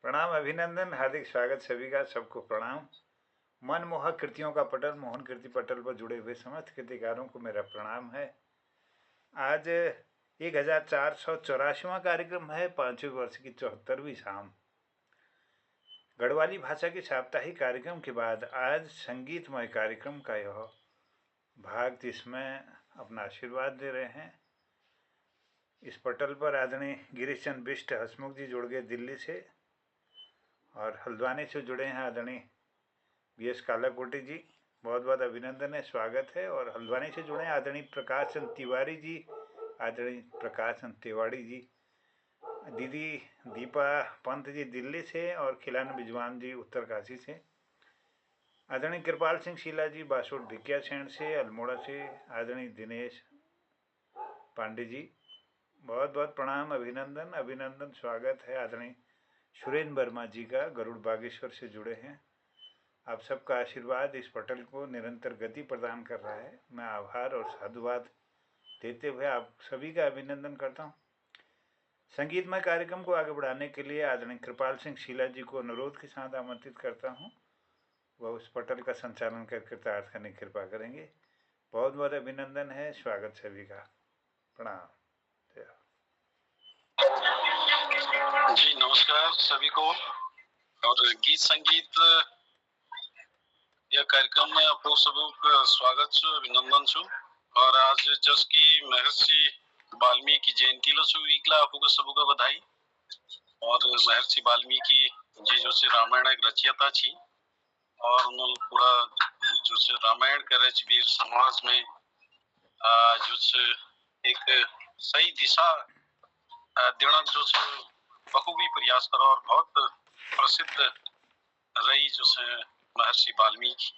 प्रणाम, अभिनंदन, हार्दिक स्वागत सभी का। सबको प्रणाम। मनमोहक कृतियों का पटल, मोहन कीर्ति पटल पर जुड़े हुए समस्त कृतिकारों को मेरा प्रणाम है। आज 1484वां कार्यक्रम है, 5वें वर्ष की 74वीं शाम। गढ़वाली भाषा के साप्ताहिक कार्यक्रम के बाद आज संगीतमय कार्यक्रम का यह भाग, जिसमें अपना आशीर्वाद दे रहे हैं इस पटल पर आदरणीय गिरीश चंद बिष्ट हसमुख जी जुड़ गए दिल्ली से, और हल्द्वानी से जुड़े हैं आदरणीय BS कालाकोटी जी। बहुत बहुत अभिनंदन है, स्वागत है। और हल्द्वानी से जुड़े हैं आदरणीय प्रकाश चंद तिवारी जी, आदरणीय प्रकाश चंद तिवारी जी। दीदी दीपा पंत जी दिल्ली से, और खिलान बिजवान जी उत्तरकाशी से। आदरणीय कृपाल सिंह शीला जी बासोट भिकियासैंण से, अल्मोड़ा से। आदरणीय दिनेश पांडे जी, बहुत बहुत प्रणाम, अभिनंदन अभिनंदन, स्वागत है। आदरणीय सुरेंद्र वर्मा जी का गरुड़ बागेश्वर से जुड़े हैं। आप सबका आशीर्वाद इस पटल को निरंतर गति प्रदान कर रहा है। मैं आभार और साधुवाद देते हुए आप सभी का अभिनंदन करता हूँ। संगीतमय कार्यक्रम को आगे बढ़ाने के लिए आदरणीय कृपाल सिंह शीला जी को अनुरोध के साथ आमंत्रित करता हूँ। वह उस पटल का संचालन कर कृतार्थ करने की कृपा करेंगे। बहुत बहुत अभिनंदन है, स्वागत सभी का, प्रणाम। जी नमस्कार सभी को। और गीत संगीत यह कार्यक्रम में आप लोग सबको स्वागत छु, अभिनंदन छु। और आज जसकी महर्षि वाल्मीकि जयंती लो छु, वीकला आपको सबको बधाई। और महर्षि वाल्मीकि जी जो से रामायण एक रचयिता छी, और उन्होंने पूरा जो से रामायण करे वीर समाज में जो से एक सही दिशा देना जो से बखूबी प्रयास करो, और बहुत प्रसिद्ध रही जो से महर्षि वाल्मीकि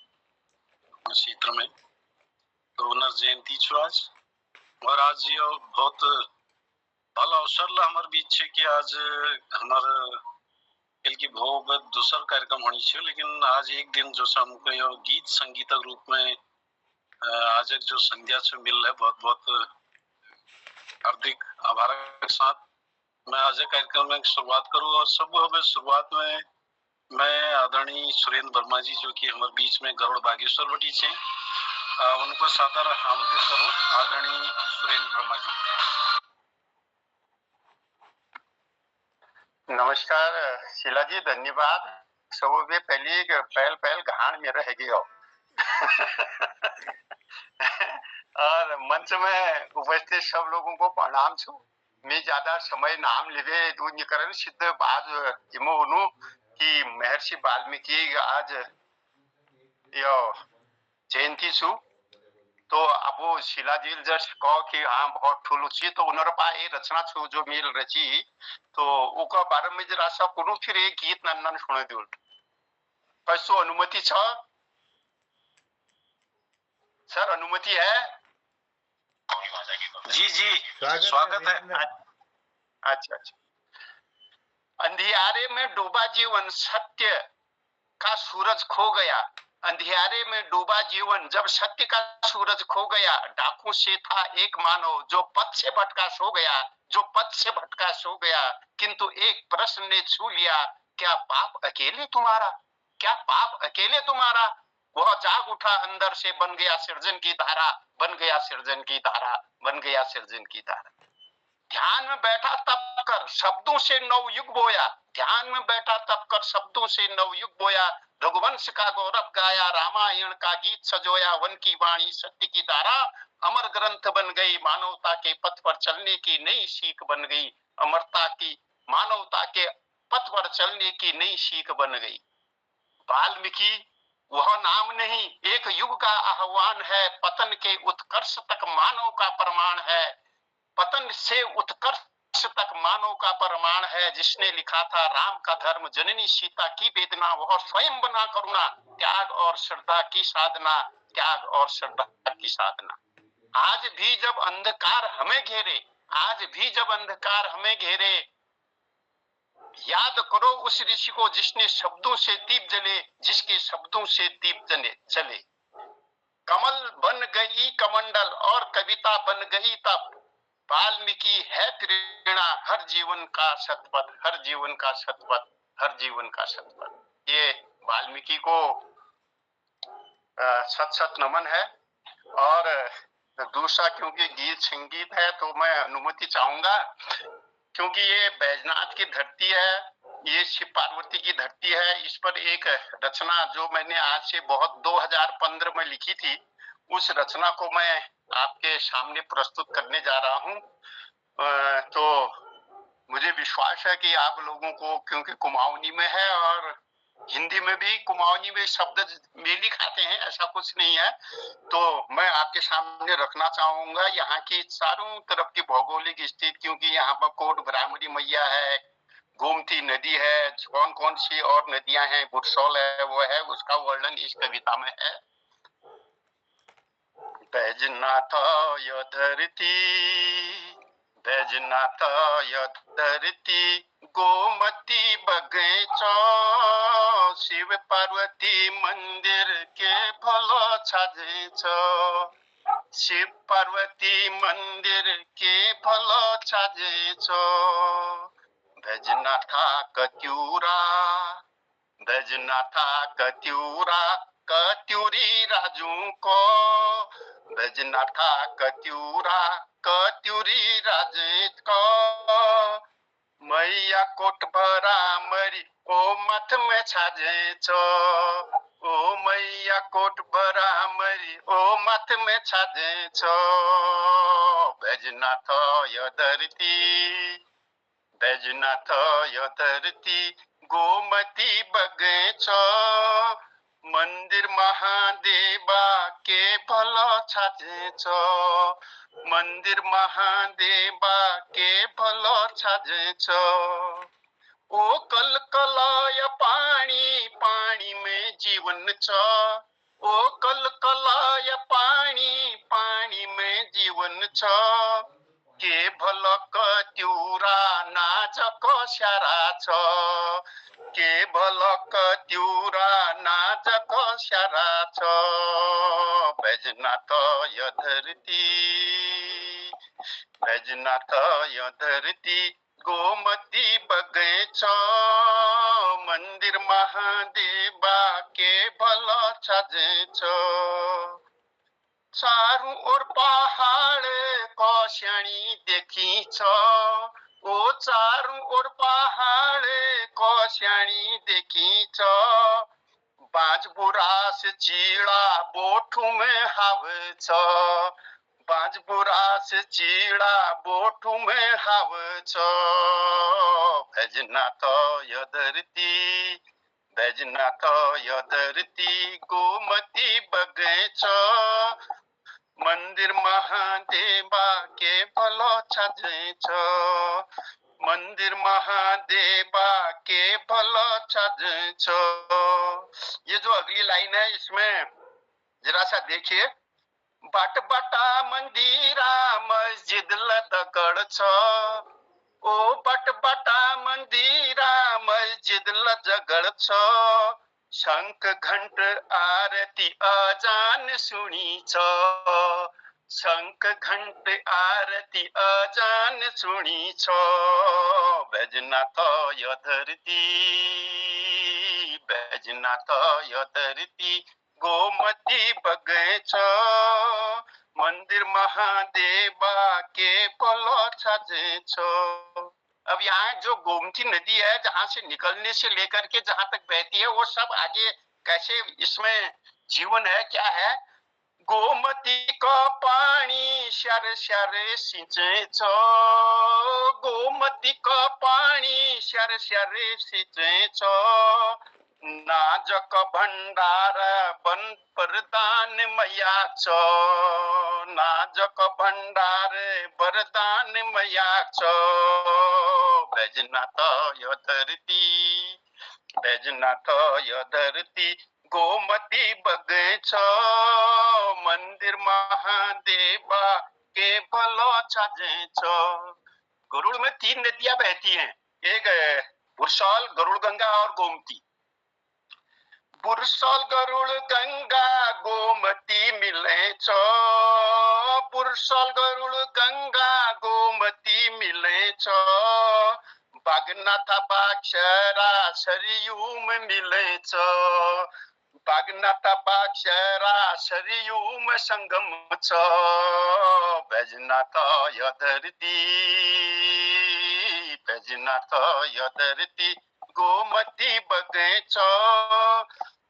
क्षेत्र में। तो उनर जयंती छु आज। और आज ये बहुत भला अवसर ला हमारे बीच है कि आज हमारे कल की भोग दूसरा कार्यक्रम होनी चाहिए, लेकिन आज एक दिन जो से हमको ये गीत संगीत के रूप में आज एक जो संध्या से मिल रहा है, बहुत बहुत हार्दिक आभार के साथ मैं आज कार्यक्रम में शुरुआत करूँ। और सब हमें शुरुआत में मैं आदरणीय सुरेंद्र वर्मा जी जो कि हमारे बीच में गरुड़ बागेश्वर बटी से, उनको सादर आमंत्रित करूँ। आदरणीय सुरेंद्र वर्मा जी। नमस्कार शीला जी, धन्यवाद। सब वे पहले पहल पहल घाण में रह गए और मंच में उपस्थित सब लोगों को प्रणाम छु। मैं ज्यादा समय नाम लेवे दूर करन सिद्ध बात इमोनु कि महर्षि वाल्मीकि आज यो जयंती छु। तो अब शीला जी जस्ट कहो कि हाँ बहुत ठुलो छी, तो उनर पा ए रचना छु जो मिल रची, तो उका बारे में जरा सा कुनु फिर एक गीत नन्नन सुने दो। कैसो अनुमति छ सर? अनुमति है? जी जी स्वागत है। अच्छा अच्छा। अंधियारे में डूबा जीवन सत्य का सूरज खो गया। अंधियारे में डूबा जीवन जब सत्य का सूरज खो गया। डाकू से था एक मानव जो पथ से भटका सो गया, जो पथ से भटका सो गया। किंतु एक प्रश्न ने छू लिया, क्या पाप अकेले तुम्हारा? क्या पाप अकेले तुम्हारा? वह जाग उठा अंदर से, बन गया सृजन की धारा, बन गया सृजन की धारा, बन गया सृजन की धारा। ध्यान में बैठा तप कर शब्दों से नवयुग बोया। ध्यान में बैठा तप कर शब्दों से नवयुग बोया। रघुवंश का गौरव गाया, रामायण का गीत सजोया। वन की वाणी सत्य की धारा अमर ग्रंथ बन गई। मानवता के पथ पर चलने की नई सीख बन गई। अमरता की मानवता के पथ पर चलने की नई सीख बन गई। वाल्मीकि वह नाम नहीं, एक युग का आह्वान है। पतन के उत्कर्ष तक मानव का प्रमाण है। पतन से उत्कर्ष तक मानव का प्रमाण है। जिसने लिखा था राम का धर्म, जननी सीता की वेदना, वह स्वयं बना करुणा। त्याग और श्रद्धा की साधना, त्याग और श्रद्धा की साधना। आज भी जब अंधकार हमें घेरे, आज भी जब अंधकार हमें घेरे, याद करो उस ऋषि को जिसने शब्दों से दीप जले, जिसके शब्दों से दीप जले। कमल बन गई कमंडल और कविता बन गई तप। वाल्मीकि है प्रेरणा हर जीवन का सतपथ, हर जीवन का सतपथ। हर जीवन का सत्पथ। ये वाल्मीकि को सत सत नमन है। और दूसरा, क्योंकि गीत संगीत है तो मैं अनुमति चाहूंगा, क्योंकि ये बैजनाथ की धरती है, ये शिव पार्वती की धरती है। इस पर एक रचना जो मैंने आज से बहुत 2015 में लिखी थी, उस रचना को मैं आपके सामने प्रस्तुत करने जा रहा हूँ। तो मुझे विश्वास है कि आप लोगों को, क्योंकि कुमाऊनी में है और हिंदी में भी कुमाऊनी में शब्द मेल खाते हैं, ऐसा कुछ नहीं है, तो मैं आपके सामने रखना चाहूंगा यहाँ की चारों तरफ की भौगोलिक स्थिति। क्योंकि यहाँ पर कोट भ्रामरी मैया है, गोमती नदी है, कौन कौन सी और नदियां हैं, बुरसौल है, वो है, उसका वर्णन इस कविता में है। बैजनाथ यो धरती, बैजनाथ यो धरती, गोमती बगैचा, शिव पार्वती मंदिर के भलो छाजे छ, शिव पार्वती मंदिर के भलो छाजे छ। बैजनाथा कत्यूरा, बैजनाथा कत्यूरा, कत्यूरी राजू को, बैजनाथा कत्यूरा, कत्यूरी राजेत को, मैया कोट भरा मरी ओ मथ में छाजे छो, ओ मैया कोट भरा मरी ओ मथ में छाजे छो। बैजनाथ यो धरती, बैजनाथ यो धरती, गोमती बगैचा, मंदिर महादेवा के भलो छाजे छो, मंदिर महादेवा के भलो छाजे छो। ओ कल कलाय पानी, पानी में जीवन छ, ओ कल कलाय पानी, पानी में जीवन छ, के भल कत्यूरा नाजक स्यारा छ, के भल कत्यूरा नाजक स्यारा छ। बैजनाथ यो धरती, बैजनाथ यो धरती, गोमती बगैचा, मंदिर महादेवा के भल छाजे छ। चारों ओर पहाड़ कौशणी देखी छ, ओ चारों ओर पहाड़ कौशणी देखी छ, बाज बुरास चीड़ा बोठू में हाव छ, बाज बुरास चीड़ा बोठू में हाव छ। बैजनाथ यो धरती, बैजनाथ यो धरती, गोमती बगैचा, मंदिर महादेवा के भलो छाजे छ, मंदिर महादेवा के भलो छाजे छ। ये जो अगली लाइन है, इसमें जरा सा देखिए। बाट बाटा मंदिरा मस्जिद लदकड़ छ, ओ बट बाटा मंदिरा मस्जिद लजगड़ छ, शंख घंट आरती अजान सुनी छ, शंख घंट आरती अजान सुनी छ। बैजनाथ यो धरती, बैजनाथ यो धरती, गोमती बगैचा, मंदिर महादेवा के भलो छाजे छो। अब यहाँ जो गोमती नदी है, जहाँ से निकलने से लेकर के जहाँ तक बहती है, वो सब आगे कैसे इसमें जीवन है, क्या है। गोमती का पानी श्यारे श्यारे सिंचे छो, गोमती का पानी श्यारे श्यारे सिंचे छो, नाजक भंडार बन वरदान मैया छो, नाजक भंडार वरदान मैया छो। बैजनाथ यो धरती, बैजनाथ यो धरती, गोमती बगैचा, मंदिर महादेवा के भलो छाजे छो। गरुड़ में 3 नदियां बहती हैं, एक बुरसौल, गरुड़ गंगा और गोमती। बुरसौल गरुड़ गंगा गोमती मिले छो, बुरसौल गरुड़ गंगा गोमती मिले छो, बाग बागनाथा बाक्षरा सरयूम मिलेच बागनाथा बाक्षरा सरयूम संगमच बैजनाथ यधरती बैजनाथ यधरती गोमती बगैच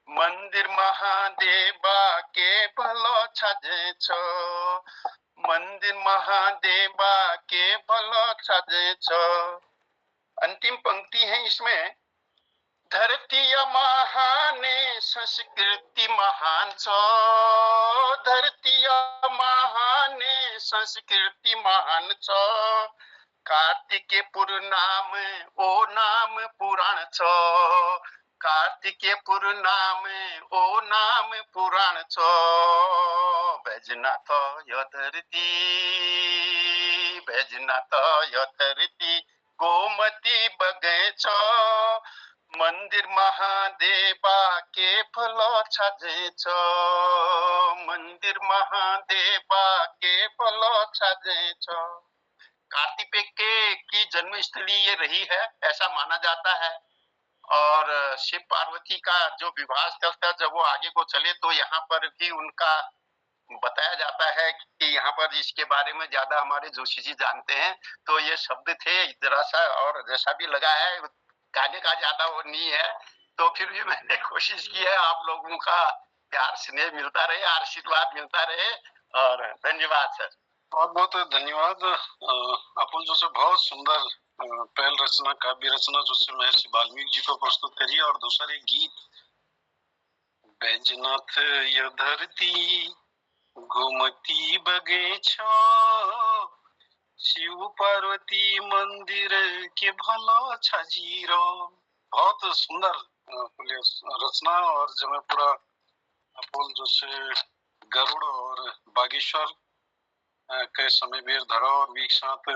मंदिर महादेवा के भलो छजेछ मंदिर महादेवा के भलो छजेछ। अंतिम पंक्ति है इसमें, धरती महाने संस्कृति महान छ धरती महाने संस्कृति महान छ कार्तिके नाम ओ नाम पुराण छ कार्तिके नाम ओ नाम पुराण छ बैजनाथ यधरती बैजनाथ यधरती गोमती बगैच मंदिर महादेवा के फलो छजेछ मंदिर महादेवा के फलो छजेछ। कार्तिकेय की जन्मस्थली ये रही है ऐसा माना जाता है और शिव पार्वती का जो विवाह स्थल था जब वो आगे को चले तो यहाँ पर भी उनका बताया जाता है कि यहाँ पर इसके बारे में ज्यादा हमारे जोशी जी जानते हैं। तो ये शब्द थे जरा सा और जैसा भी लगा है गाने का ज्यादा वो नहीं है तो फिर भी मैंने कोशिश की है आप लोगों का प्यार स्नेह मिलता रहे आशीर्वाद मिलता रहे और धन्यवाद सर। बहुत बहुत धन्यवाद। अपुल जो से बहुत सुंदर पहल रचना काव्य रचना जो से महर्षि वाल्मीकि जी को प्रस्तुत करी और दूसरे गीत बैजनाथ ये धरती गोमती बगैचा शिव पार्वती मंदिर के भलो छजीरो। बहुत सुंदर रचना और जब मैं पूरा अपुल जो से गरुड़ और बागेश्वर के समय बेर धरा और वीक साथ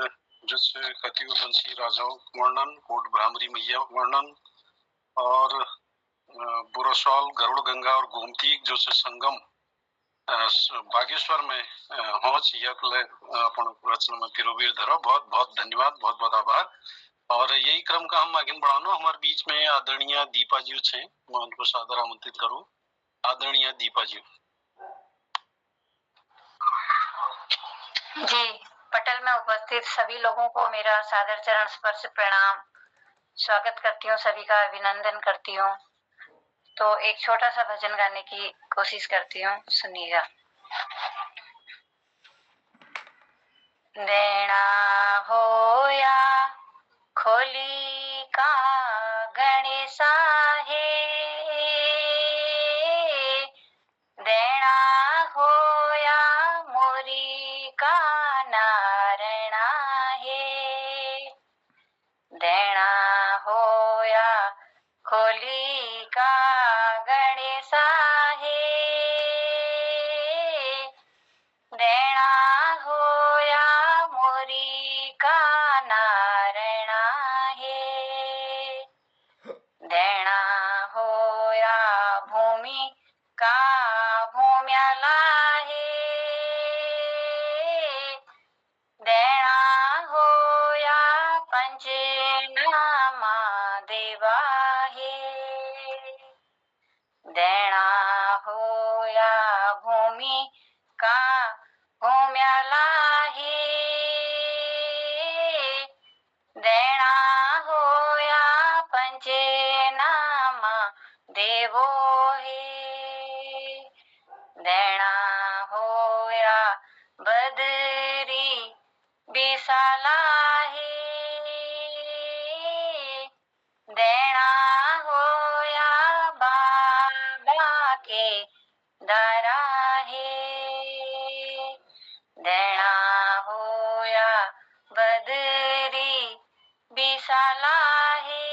जिससे कतियु वंशी राजाओं वर्णन कोट भ्रामरी मैया वर्णन और बुरसौल गरुड़ गंगा और गोमती जो से संगम बागेश्वर में पहुंच अपन रचना में पिरोवीर धरा। बहुत बहुत धन्यवाद बहुत बहुत आभार। और यही क्रम का हम आगे बढ़ाना हमारे बीच में आदरणीय दीपा जी छे मैं उनको सादर आमंत्रित करूं। आदरणीय दीपा जी। जी पटल में उपस्थित सभी लोगों को मेरा सादर चरण स्पर्श प्रणाम। स्वागत करती हूँ सभी का अभिनंदन करती हूँ। तो एक छोटा सा भजन गाने की कोशिश करती हूँ सुनिएगा। देना होया खोली का गणेशा है देना होया मोरी का नारणा है देना होया खोली का गणेशा है देना होया मोरी का नारणा है देना होया भूमि का भूम्याला है देना होया पंचनामा देवा है देना होया भूमि का भूम्याला है देना होया पंचनामा देवो है देना होया बदरी विशाला है देना होया बाबा के दारा है देना होया बदरी विशाला है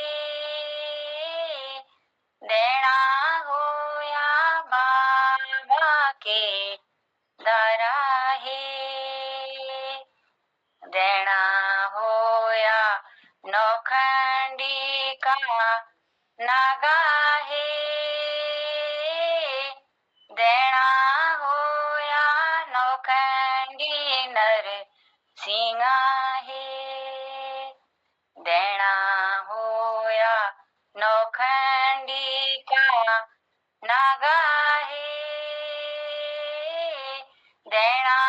देना होया बाबा के दारा है देना होया नौखंडी का नागा है देना होया नौखंडी नर सिंगा है देना ना गाहे देना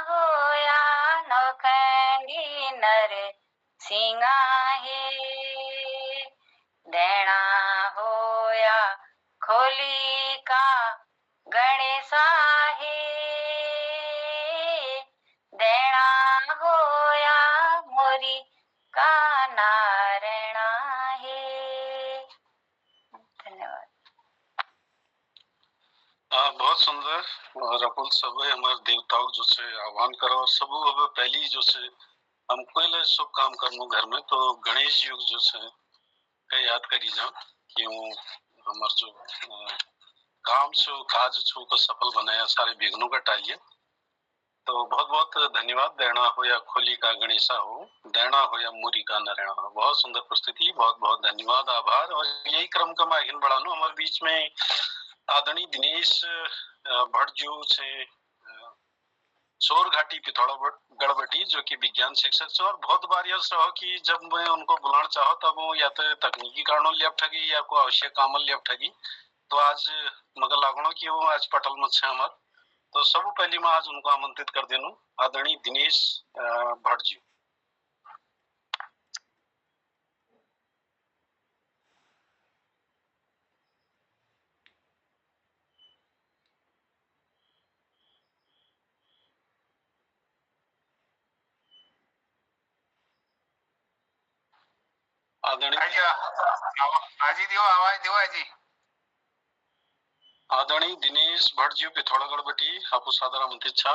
होया नौखंडी नर सिंगा है देना होया खोली का गणेशा है देना होया मोरी का नारायणा है। धन्यवाद। बहुत सुंदर। और अपुल सब हमारे देवताओं जो से आह्वान करो और सब अब पहली जो से हम कोई शुभ काम करनो घर में तो गणेश युग जो से के याद करी जा क्यों हमार जो काम छो काज छो को सफल बनाया सारे विघ्नों का टालिए। तो बहुत बहुत धन्यवाद। देना हो या खोली का गणेशा हो देना हो या मूरी का नारायण हो। बहुत सुंदर प्रस्तुति। बहुत बहुत धन्यवाद आभार। और यही क्रम का आगे बढ़ानो हमारे बीच में आदरणीय दिनेश भट्ट जी से सोर घाटी पिथौड़ा गढ़बटी जो कि विज्ञान शिक्षक से और बहुत बार यह रहो कि जब मैं उनको बुलाना चाहो तब वो या तो तकनीकी कारणों लिया ठगी या कोई आवश्यक काम लिया ठगी। तो आज मगर लागणो कि वो आज पटल में छे हमार तो सब पहले मैं आज उनको आमंत्रित कर देनु आदरणीय दिनेश भट्ट जी। आदरणीय दिनेश भट्ट जी पिथौरागढ़ बटी आपको सादर आमंत्रित छा।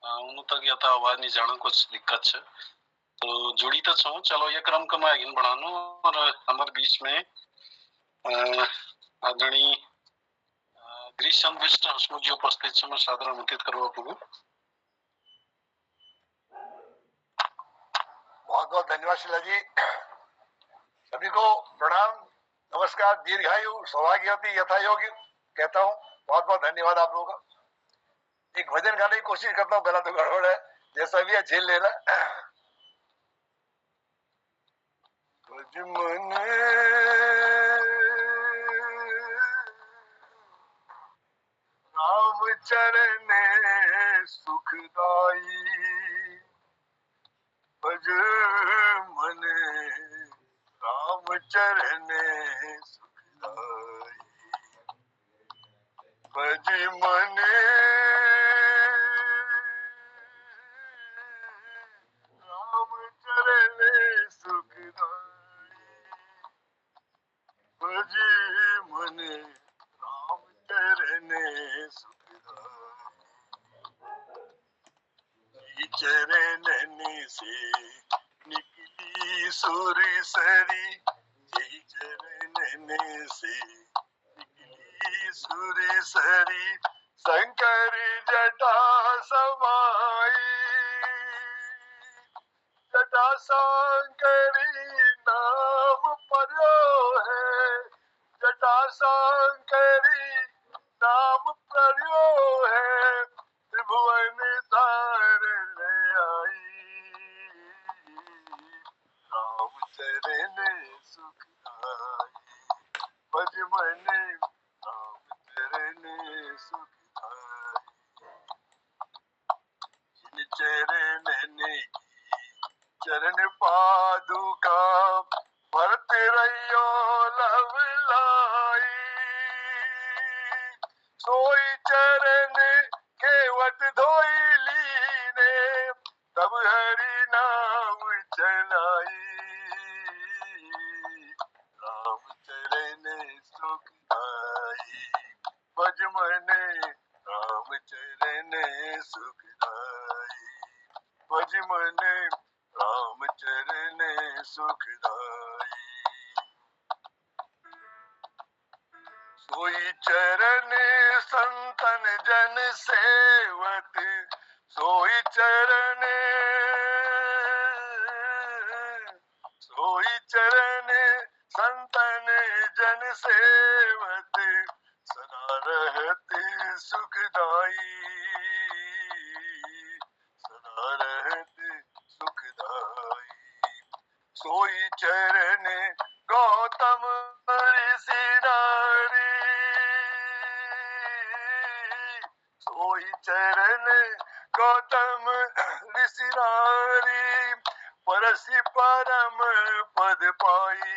उन तक या तो आवाज नहीं जाना कुछ दिक्कत है तो जुड़ी तो छो। चलो ये क्रम का मैं आगे बढ़ानो और हमारे बीच में आदरणीय ग्रीष्म विष्ट हसमुख जी उपस्थित छे। मैं सादर आमंत्रित करूँ आपको। बहुत बहुत धन्यवाद शिला जी। सभी को प्रणाम नमस्कार दीर्घायु सौभाग्यवती यथा योग्य कहता हूँ। बहुत बहुत धन्यवाद आप लोगों का। एक भजन गाने की कोशिश करता हूँ गला तो गड़बड़ है जैसा भी है झेल लेना। भज मन राम चरण सुखदाई भज मन राम चरण सुखदाई भज मन राम चरण सुखदाई भज मन राम चरण सुखदाई चरणन से निकली सुर सरी यही चरणन से निकली सुर सरी शंकर जटा समाई जटा शंकरी नाम पर्यो है जटा शंकरी नाम पर्यो है त्रिभुवन तार ले आई राम चरण सुखदाई भज मन राम चरण सुखदाई जिन चरणन की चरण पादुका भरत रहियो लव लाई सोई चरण केवट धोई लीने तब हरि नाम चलाई राम चरण सुखदाई भज मन राम चरण सुखदाई भज मन राम चरण सुखदाई सोई चरण संतन जन सेवत सोई चरण संतन जन सेवत सदा रहत सुखदाई सदा रहत सुखदाई चरण गौतम ऋषि नारी, सोई चरण गौतम ऋषि नारी, परसि परम पद पाई।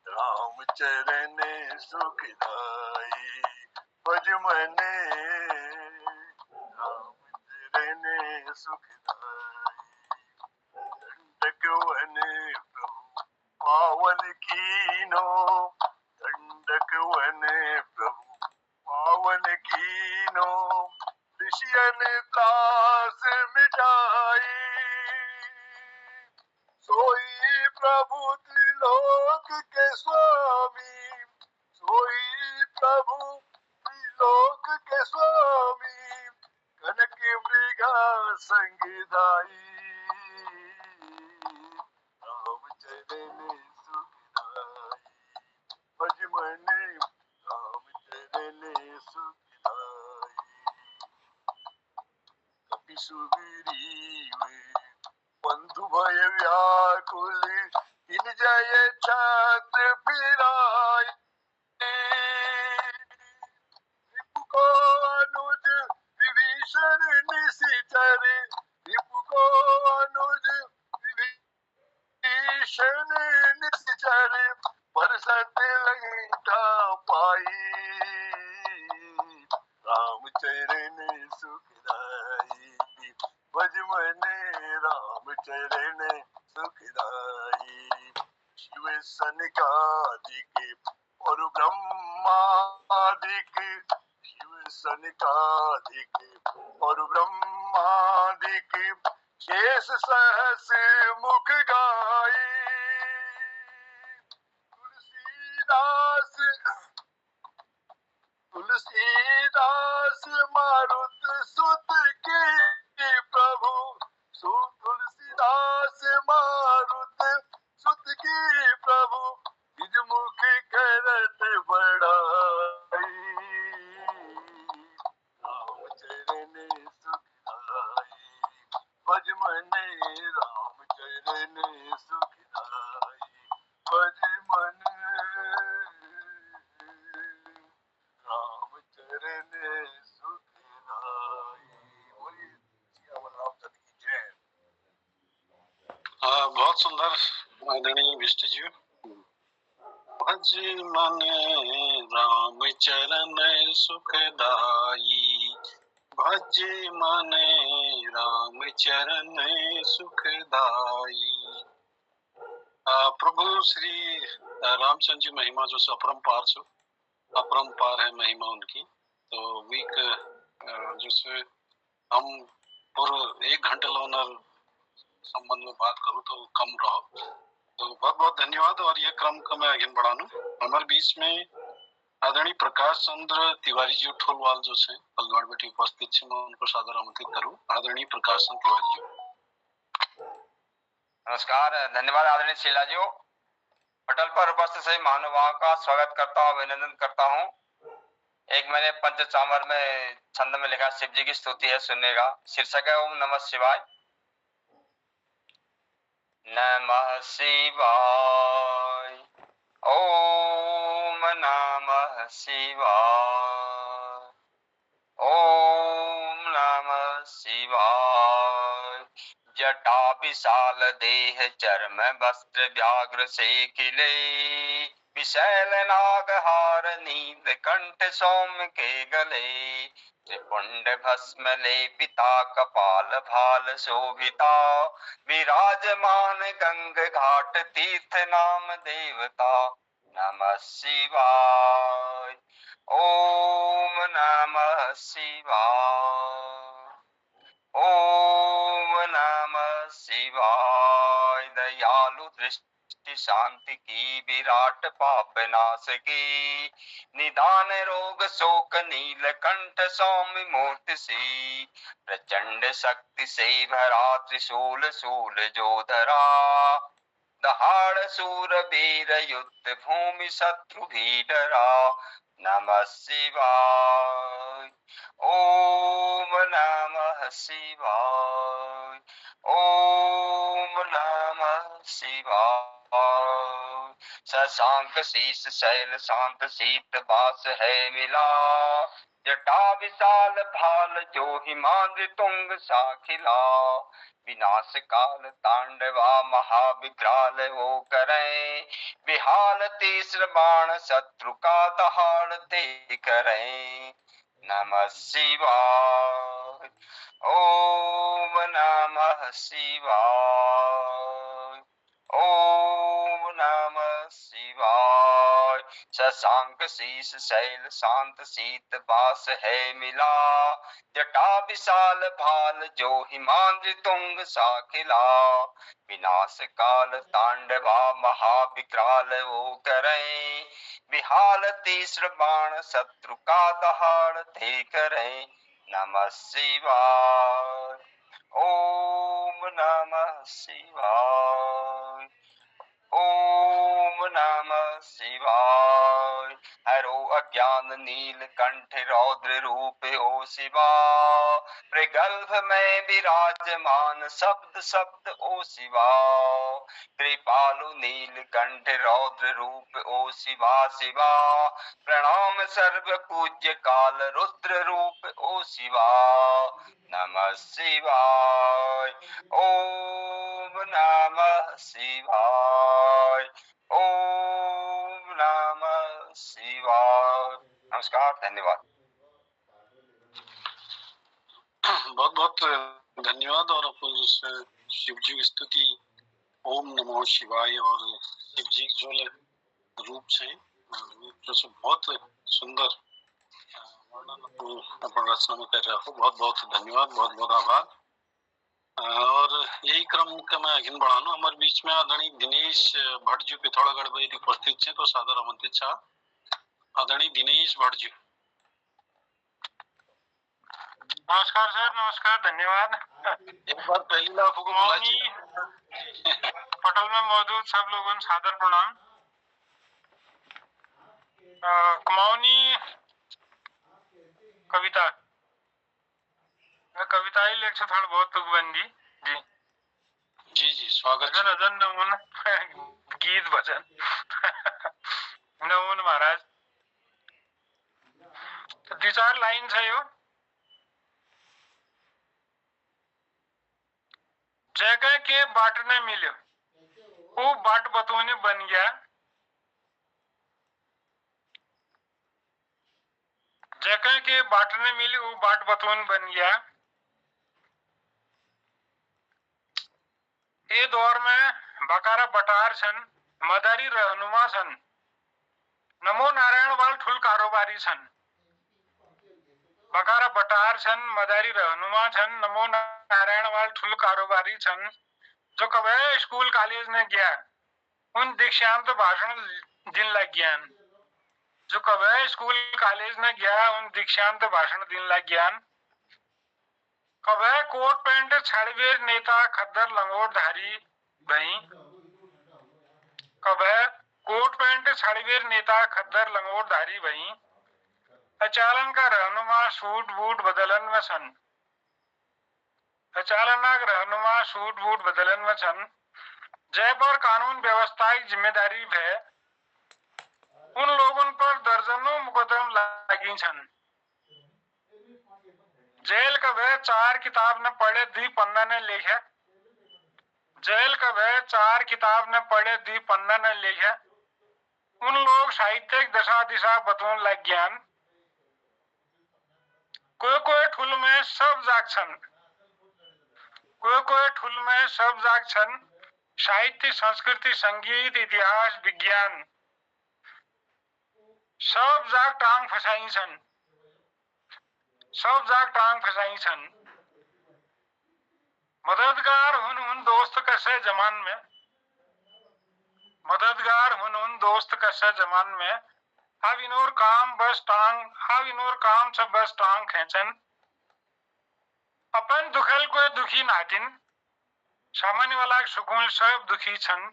राम चरण सुखदाई भज मन, राम चरण सुखदाई। दंडक वन प्रभु पावन कीनो, दंडक वन प्रभु पावन कीनो, ऋषियन त्रास मिटाई। सोई प्रभु त्रिलोक के स्वामी, सोई प्रभु त्रिलोक के स्वामी, कनक मृगा संगदाई। राम चरण सुखदाई भज मन, राम चरण सुखदाई। कपि सुग्रीव बंधु भय व्याकुल, इन जय छत्र फिराई। रिपु को अनुज विभीषण निशिचर, रिपु को अनुज विभीषण निशिचर, बरसत लंका पाई। राम चरण सुखदाई भज मन, राम चरण सुखदाई। शिव सनकादिक और ब्रह्मादिक, शिव सनकादिक और ब्रह्मादिक, शेष सहस मुख गाई। तुलसीदास तुलसीदास मारुत सुत की प्रभु, तुलसीदास मारुत सुत की प्रभु, निज मुख करत बढ़ाई। राम चरण सुखदाई भज मन, राम चरण सुखदाई भज मन, राम चरण सुखदाई। बोलिए सियावर रामचंद्र की जय। बहुत सुंदर आदरणीय विष्ट जी। भज मन राम चरण सुखदाई, भज मन राम चरण सुखदाई। प्रभु श्री रामचंद्र जी महिमा जो से अपरंपार छो, अपरंपार है महिमा उनकी। तो वीक जिससे हम पूरे 1 घंटे लोनर संबंध में बात करूँ तो कम रहो। तो बहुत बहुत धन्यवाद। और ये क्रम को मैं आगे बढ़ानू। हमारे बीच में आदरणीय प्रकाश चंद्र तिवारी जी ठोलवाल जो है पलवाड़ बेटी उपस्थित है, मैं उनको सादर आमंत्रित करूँ। आदरणीय प्रकाश चंद्र तिवारी जी। नमस्कार, धन्यवाद आदरणीय शीला जी। पटल पर उपस्थित सभी महानुभावों का स्वागत करता हूँ, अभिनंदन करता हूँ। एक मैंने पंचचामर में छंद में लिखा शिव जी की स्तुति है, सुननेगा। शीर्षक है ओम नमः शिवाय। नमः शिवाय, ओम नमः शिवाय, ओम नमः शिवाय। जटा विशाल देह चर्म वस्त्र व्याघ्र से खिले, विशैल नागहार नील कंठ सौम्य के गले, त्रिपुंड भस्म लेपिता कपाल भाल शोभिता, विराजमान गंग घाट तीर्थ नाम देवता। नमः शिवाय, ओम नमः शिवाय, ओम नमः शिवाय। दयालु दृष्टि शांति की, विराट पाप नाश की, निदान रोग शोक नील कंठ सौम्य मूर्ति सी, प्रचंड शक्ति से भरा त्रिशूल शूल जो धरा, दहाड़ सूर वीर युद्ध भूमि शत्रु भी डरा। नमः शिवाय, ओम नमः शिवाय, ओम नमः शिवाय। शशांक शीस शैल शांत शीत बास है मिला, जटा विशाल भाल जो हिमाद्रि तुंग साखिला। विनाश काल तांडवा महाविकराल वो करें, विहाल तीसर बाण शत्रु का दहाड़ते करें। नमः शिवाय। ओम नमः शिवाय। ओम नमः शिवाय। शशांक शीस शैल शांत शीत बास है मिला, जटा विशाल भाल जो हिमाद्रि तुंग साखिला। विनाश काल तांडवा महाविकराल वो करें, विहाल तीसर बाण शत्रु का दहाड़ते करें। नमः शिवाय। ओम नमः शिवाय। ओम नमः शिवाय। हरो अज्ञान नील कंठ रौद्र रूप ओ शिवा, प्रगल्भ में विराजमान शब्द शब्द ओ शिवा। कृपालु नील कंठ रौद्र रूप ओ शिवा शिवा, प्रणाम सर्व पूज्य काल रुद्र रूप ओ शिवा। नमः शिवाय। ओम नमः शिवाय। ओम नमः शिवाय। नमस्कार, धन्यवाद। बहुत बहुत धन्यवाद। और अपन शिव जी की स्तुति ओम नमो शिवाय और शिव जी जो रूप से जो बहुत सुंदर वर्णन अपन रचना में कर रहे हो, बहुत बहुत धन्यवाद, बहुत बहुत आभार। और यही क्रम का मैं आगे बढ़ाना हमारे बीच में आदरणीय दिनेश भट्ट जी पिथौरागढ़ में उपस्थित है, तो सादर आमंत्रित छा आदरणीय दिनेश भट्ट जी। नमस्कार सर, नमस्कार, धन्यवाद। एक बार पहली लाख को पटल में मौजूद सब लोगों को सादर प्रणाम। कुमाऊनी कविता ही लेख थोड़ा बहुत तुकबंदी जी जी जी स्वागत भजन अजन नमून गीत भजन नमून महाराज। तो 2-4 लाइन है यो। जगह के बाट ने मिलो वो बाट बतूने बन गया, जगह के बाट ने मिली वो बाट बतून बन गया। ये दौर में बकारा बटार छन, मदारी रहनुमा छन, नमो नारायण वाल ठुल कारोबारी छन। बकारा बटार छन, मदारी रहनुमा छन, नमो नारायण वाल ठुल कारोबारी छन। जो कभी स्कूल कॉलेज में गया उन दीक्षांत भाषण दिन लग ज्ञान, जो कभी स्कूल कॉलेज में गया उन दीक्षांत भाषण दिन लग ज्ञान। कभी कोट पैंट छाड़वीर नेता खद्दर लंगोटधारी भई, कभी कोट पैंट छाड़वीर नेता खद्दर लंगोटधारी भई। अचालन का रहनुमा सूट बूट बदलन में सन, अचालना का रहनुमा सूट बूट बदलन में सन। जय पर कानून व्यवस्था की जिम्मेदारी है, उन लोगों पर दर्जनों मुकदम लगी छन। जेल का वह 4 किताब न पढ़े दी पन्ना ने लिखे, जेल का वह 4 किताब न पढ़े दी पन्ना ने लिखे। उन लोग साहित्यिक दशा दिशा बतून लग ज्ञान। कोई ठुल में सब जाग छन, कोई ठुल में सब जाग छन। साहित्य संस्कृति संगीत इतिहास विज्ञान सब जाग टांग फसाई छन, सब जाग टांग फसाई छन। मददगार उन दोस्त कैसे जमान में, मददगार उन दोस्त कैसे जमान में। अब इनोर काम बस टांग, अब इनोर काम सब बस टांग खेचन। अपन दुखल को दुखी नातिन, सामान्य वाला सुकून सब दुखी छन।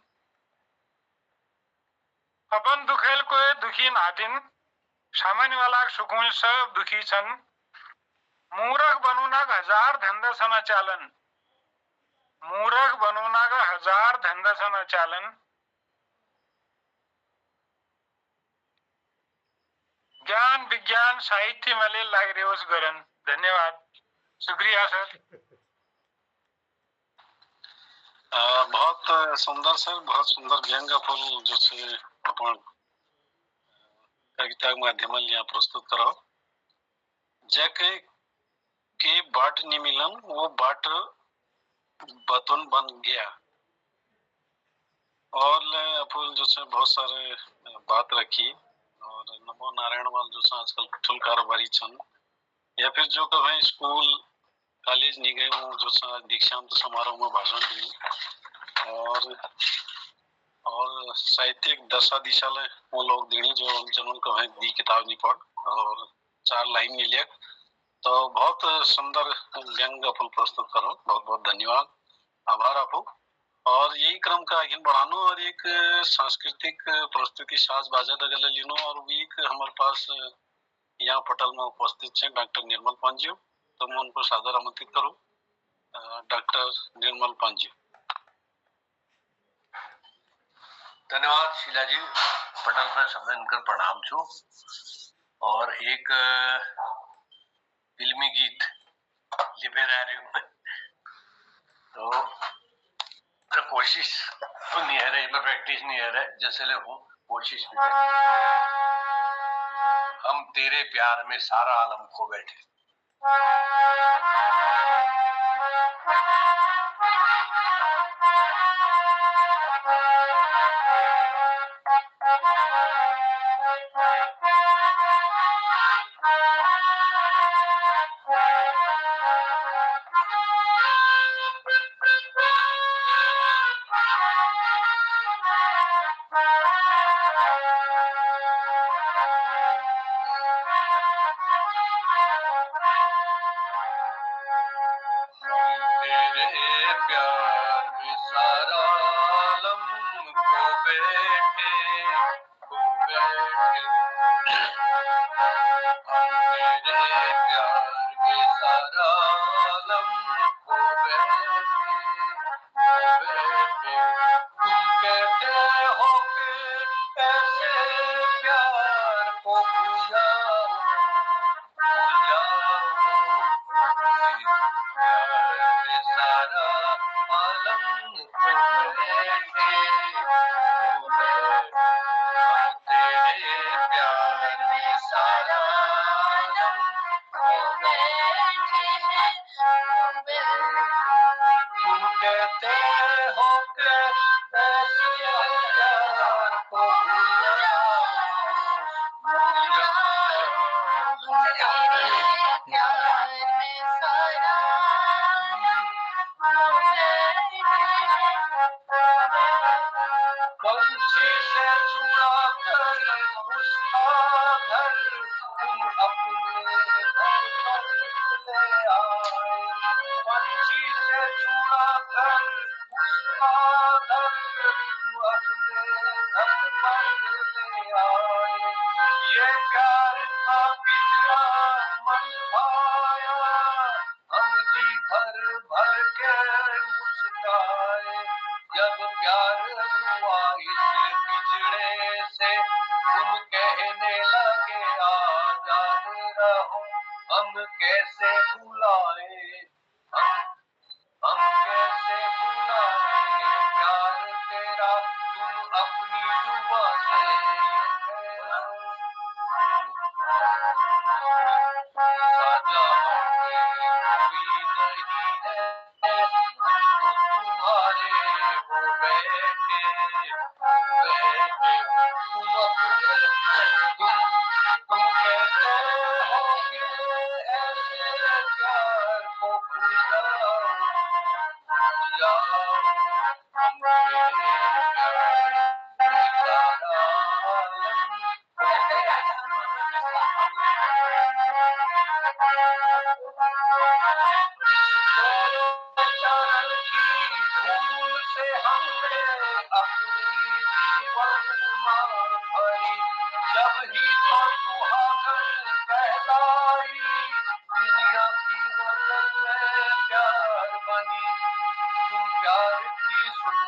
अपन दुखल को दुखी नातिन, सामान्य वाला सुकून सब दुखी छन। मूर्ख बनुना 1000 धंधा सना चालन, मूरख बनवना का 1000 धंदा चालन, ज्ञान विज्ञान साहित्य मले लाग रहे उस गरन। धन्यवाद, शुक्रिया सर। बहुत सुंदर सर, बहुत सुंदर व्यंग फूल जो से अपन कविता के माध्यम यहाँ प्रस्तुत करो। जैके के बाट नहीं मिलन वो बाट बतन बन गया। और फूल जो से बहुत सारे बात रखी और नमो नारायण वाल जो से आजकल ठुल कारोबारी छन या फिर जो कभी स्कूल कॉलेज नहीं गए वो जो से दीक्षांत समारोह में भाषण दी और साहित्यिक दशा दिशा ले वो लोग देनी जो जनों कभी दी किताब नहीं पढ़ और 4 लाइन नहीं लिया। तो बहुत सुंदर व्यंग फूल प्रस्तुत करो, बहुत बहुत धन्यवाद, आभार आपको। और यही क्रम का आगे बढ़ानो और एक सांस्कृतिक प्रस्तुति साज बाजा दगल लिनो और भी एक हमारे पास यहाँ पटल में उपस्थित है डॉक्टर निर्मल पांजी, तो मैं उनको सादर आमंत्रित करूँ। डॉक्टर निर्मल पांजी। धन्यवाद शीला जी, पटल पर सबकर प्रणाम छू। और एक फिल्मी गीत लिपे रह रही हूँ तो कोशिश तो नहीं है रही, प्रैक्टिस नहीं है रही, जैसे ले हूँ कोशिश भी है। हम तेरे प्यार में सारा आलम खो बैठे।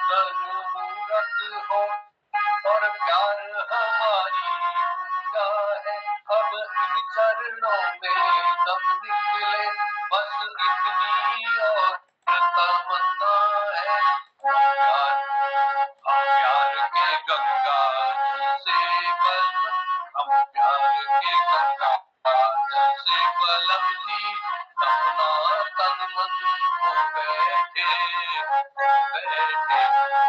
सुंदर मूरत हो और प्यार हमारी पूजा है। अब इन चरणों में दम निकले बस इतनी और तमन्ना है। प्यार के गंगा जल से बलम, हम प्यार के गंगा जल से बलम जी अपना तन मन खो बैठे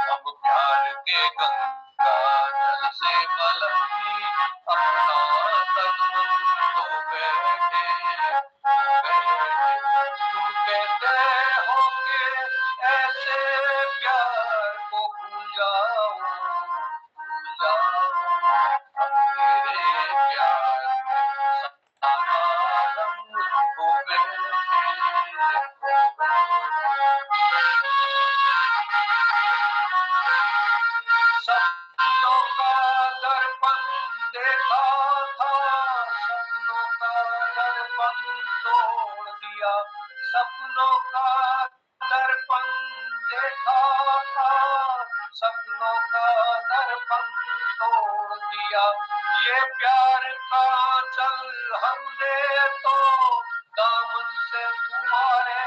हम प्यार के गंगा जल से बलम जी अपना तन मन खो बैठे तुम कहते हो कि ऐसे प्यार को भूल जाओ हम तेरे प्यार में आलम हो बैठे सपनों का दर्पण देखा था, सपनों का दर्पण तोड़ दिया, सपनों का दर्पण देखा था, सपनों का दर्पण तोड़ दिया। ये प्यार का चल हमने तो दामन से तुम्हारे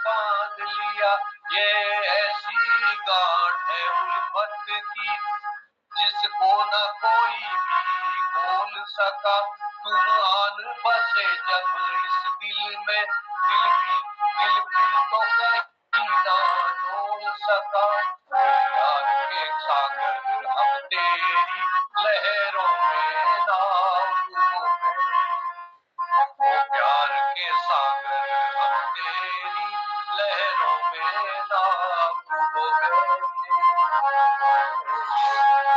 बांध लिया। ये ऐसी गांठ है उल्फत की जिसको न कोई भी खोल सका। तुम आन बसे जब इस दिल में, दिल फिर तो कहीं ना डोल सका। प्यार के सागर हम तेरी लहरों में नाव डूबो गए। प्यार के सागर हम तेरी लहरों में नाव डूबो गए।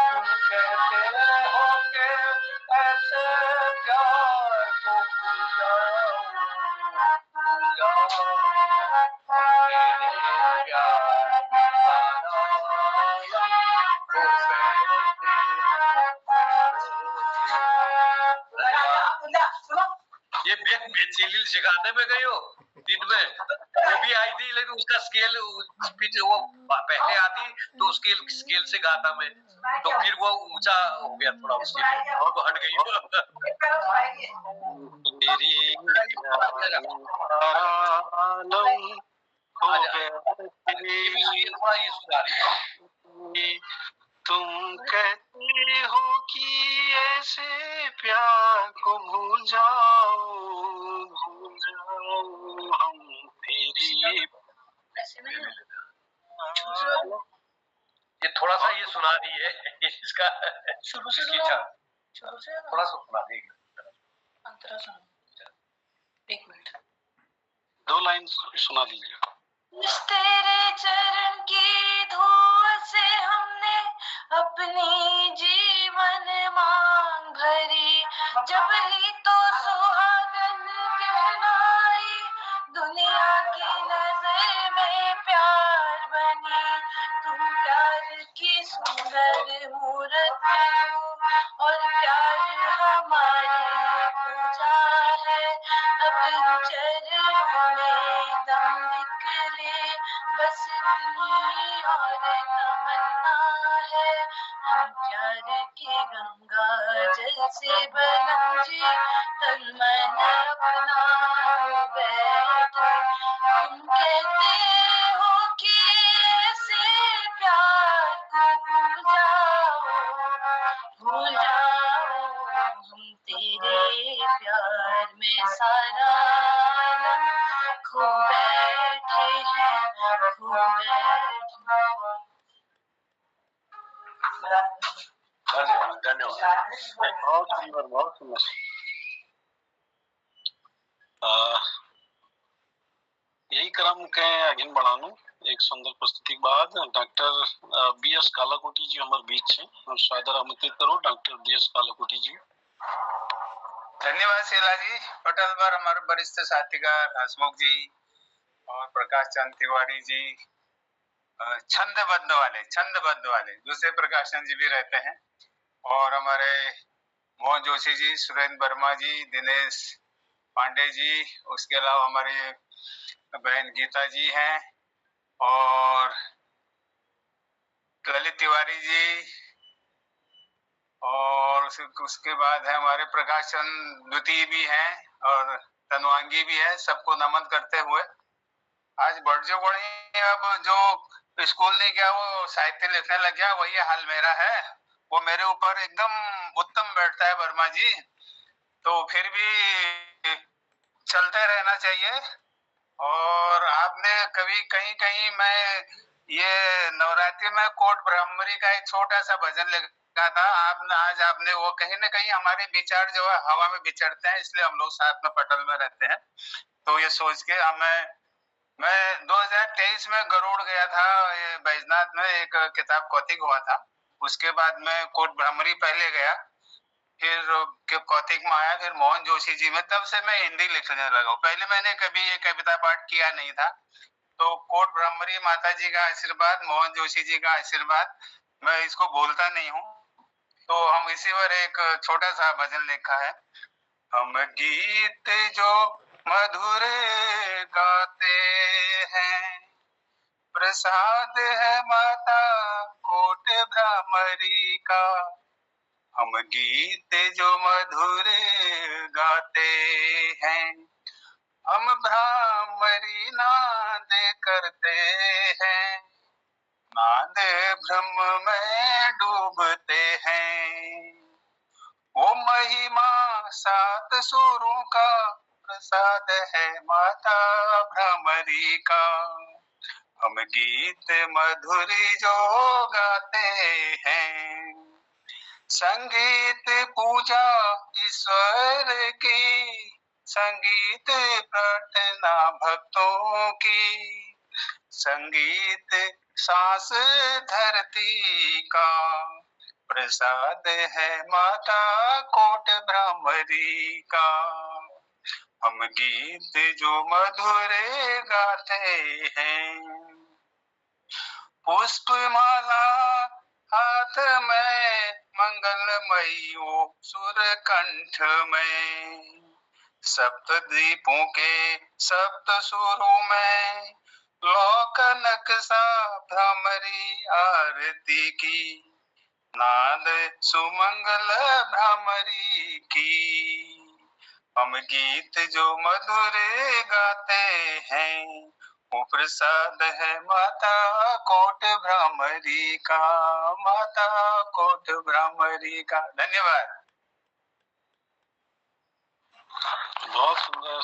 तुम कहते हो कि ऐसे प्यार को भूल जाओ तेरे प्यार में सारा आलम खो बैठे। ये बेचिलिल सिखाने में गई हो दिन में, वो भी आई थी लेकिन उसका स्केल वो पहले आती तो उसके स्केल से गाता मैं, तो फिर वो ऊंचा हो गया थोड़ा, उसके लिए और वो हट गई। तुम कहते हो कि ऐसे प्यार को भूल जाओ हम तेरी। ये थोड़ा सा ये सुना रही है इसका इसकी इच्छा थोड़ा सा सुना देगी। एक मिनट, 2 लाइन सुना दीजिए। तेरे चरण की धूल से हमने अपनी जीवन मांग भरी, जब ही तो सुहागन कहलाई दुनिया की नजर में प्यार बनी। तुम प्यार की सुंदर मूरत हो और प्यार हमारी पूजा है। अब चरणों में दम निकले बस इतनी और तमन्ना है। हम प्यार के गंगा जल से बलम जी तन मन अपना हो बैठे। तुम कहते हो कि ऐसे प्यार को भूल जाओ हम तेरे प्यार में सारा आलम खो बैठे हैं, खो बैठे। धन्यवाद धन्यवाद, बहुत सुंदर बहुत सुंदर। यही क्रम के आगे बढ़ानु एक सुंदर प्रस्तुति के बाद डॉक्टर बीएस कालाकोटी जी हमारे बीच है, हम सादर आमंत्रित करो डॉक्टर बीएस कालाकोटी जी। धन्यवाद शीला जी। पटल पर हमारे वरिष्ठ साथीकार हसमुख जी और प्रकाश चंद तिवारी जी, छंदबद्ध वाले दूसरे प्रकाश चंद जी भी रहते हैं, और हमारे मोहन जोशी जी, सुरेंद्र वर्मा जी, दिनेश पांडे जी, उसके अलावा हमारे बहन गीता जी हैं, और ललित तिवारी जी, और उसके बाद है हमारे प्रकाश चंद द्वितीय भी हैं और तनवांगी भी है। सबको नमन करते हुए आज बड़जो बड़ी अब जो स्कूल नहीं गया वो साहित्य लिखने लग गया, वही हाल मेरा है। वो मेरे ऊपर एकदम उत्तम बैठता है वर्मा जी, तो फिर भी चलते रहना चाहिए। और आपने कभी कहीं कहीं मैं ये नवरात्रि में कोट ब्रह्मरी का एक छोटा सा भजन लिखा था, आज आपने वो कहीं ना कहीं हमारे विचार जो है हवा में विचरते हैं, इसलिए हम लोग साथ में पटल में रहते हैं। तो ये सोच के मैं 2023 में गरुड़ गया था, ये बैजनाथ में एक किताब कौतिक हुआ था। उसके बाद में कोट ब्रह्मरी पहले गया, फिर कौतिक में आया, फिर मोहन जोशी जी में। तब से मैं हिंदी लिखने लगा। पहले मैंने कभी ये कविता पाठ किया नहीं था। तो कोट ब्रह्मरी माता जी का आशीर्वाद, मोहन जोशी जी का आशीर्वाद, मैं इसको भूलता नहीं हूँ। तो हम इसी पर एक छोटा सा भजन लिखा है। हम गीत जो मधुर गाते हैं, प्रसाद है माता कोट भ्रमरी का। हम गीत जो मधुर गाते हैं, हम भ्रमरी नाद करते हैं, नाद ब्रह्म में डूबते हैं। वो महिमा 7 सुरों का प्रसाद है माता भ्रमरी का। हम गीत मधुरी जो गाते हैं, संगीत पूजा ईश्वर की, संगीत प्रार्थना भक्तों की, संगीत सांस धरती का, प्रसाद है माता कोट भ्रमरी का। हम गीत जो मधुर गाते हैं, पुष्पमाला हाथ में मंगलमयी ओ सुर कंठ में, सप्त दीपों के सप्त सुरों में, लोकनक सा भ्रमरी आरती की, नाद सुमंगल भ्रमरी की। हम गीत जो मधुर गाते हैं, वो प्रसाद है माता कोट भ्रमरी का, माता कोट भ्रमरी का। धन्यवाद। बहुत सुंदर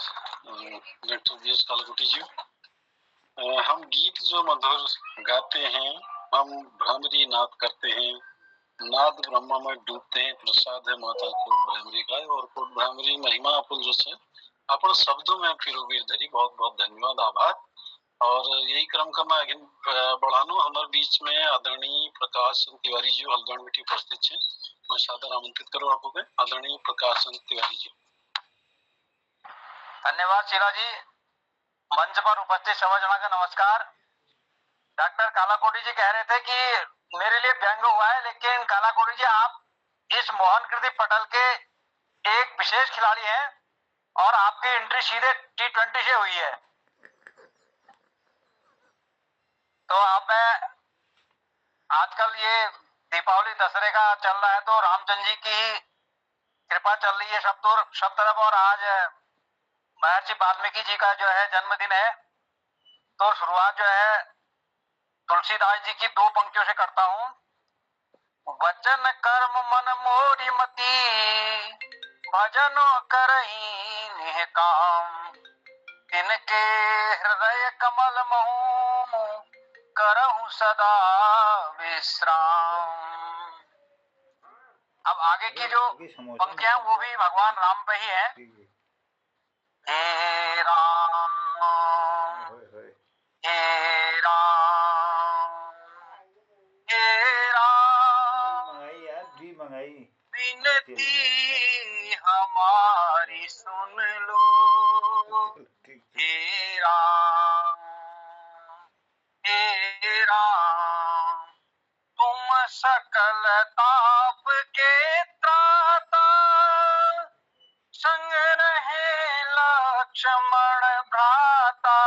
डॉक्टर बी एस कालाकोटी जी। हम गीत जो मधुर गाते हैं, हम भ्रमरी नाद करते हैं, नाद ब्रह्मा में डूबते हैं, प्रसाद है माता कोट भ्रमरी का। और कोट भ्रमरी महिमा अपुल जो से अपन शब्दों में फिरोवीर धरी। बहुत बहुत धन्यवाद, आभार। और यही क्रम का मैं आगे बढ़ानो। हमारे बीच में आदरणीय प्रकाश तिवारी जी हल्द्वानी बेटी उपस्थित है। मैं सादर आमंत्रित करूँ आपको। आदरणीय प्रकाश तिवारी जी। धन्यवाद शीला जी। मंच पर उपस्थित सभी जना का नमस्कार। डॉक्टर कालाकोटी जी कह रहे थे कि मेरे लिए व्यंग हुआ है, लेकिन कालाकोटी जी आप इस मोहन कृति पटल के एक विशेष खिलाड़ी हैं और आपकी एंट्री सीधे T20 से हुई है। तो अब मैं आजकल ये दीपावली दशहरे का चल रहा है, तो रामचंद्र जी की कृपा चल रही है सब तरफ। और आज महर्षि वाल्मीकि जी का जो है जन्मदिन है, तो शुरुआत जो है तुलसीदास जी की 2 पंक्तियों से करता हूँ। वचन कर्म मन मोरी मती, भजन करही निह काम, तिनके हृदय कमल महु, करहु सदा विश्राम। अब आगे की जो पंक्तियां वो भी भगवान राम पे ही है। हे राम हे राम हे राम, विनती हमारी सुन लो। हे राम हे राम, तुम सकल ताप के त्राता, संग रहे लक्ष्मण भ्राता।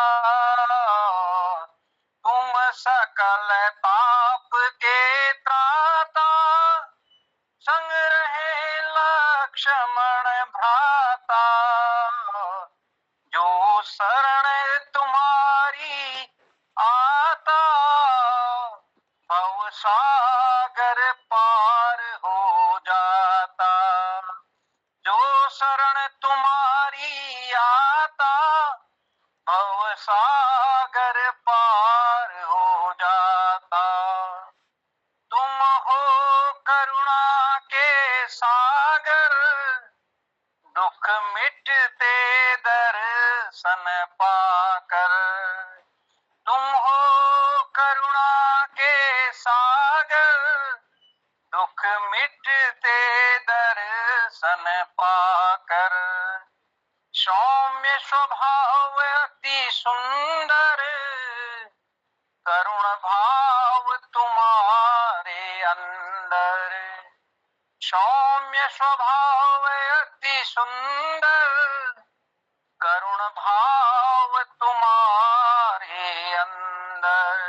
तुम सकल ताप के शरण तुम्हारी आता भव सागर पार हो जाता। जो शरण तुम्हारी आता भव सागर पार हो जाता। तुम हो करुणा के सागर दुख मिटते दर्शन पाकर। तुम हो करुणा के सागर दुख मिटते दर्शन पाकर। सौम्य स्वभाव अति सुंदर करुण भाव तुम्हारे अंदर। सौम्य स्वभाव अति सुंदर करुण भाव तुम्हारे अंदर।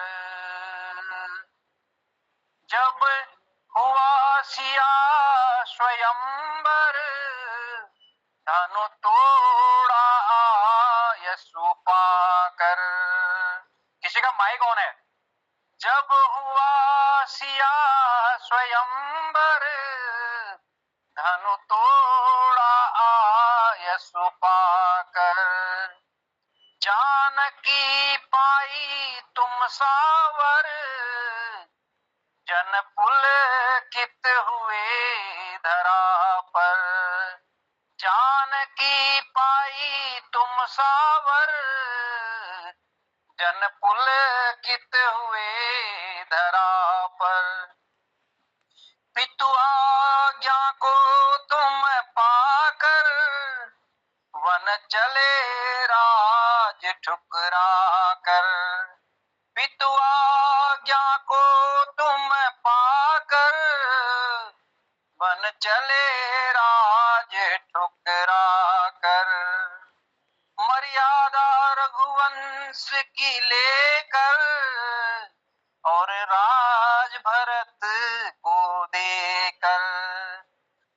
जब हुआ सिया स्वयंवर धनु तोड़ा आयसु पाकर। किसी का माइक ऑन है। जब हुआ सिया स्वयंवर धनु तोड़ा आयसु पाकर। जानकी पाई तुम सावर जन पुलकित हुए धरा पर। जानकी पाई तुम सावर जन पुलकित हुए धरा पर। पितु आज्ञा को तुम पाकर वन चले राज ठुकरा कर। पितु आज्ञा को तुम पाकर वन चले राज ठुकरा कर। मर्यादा रघुवंश की लेकर और राज भरत को देकर।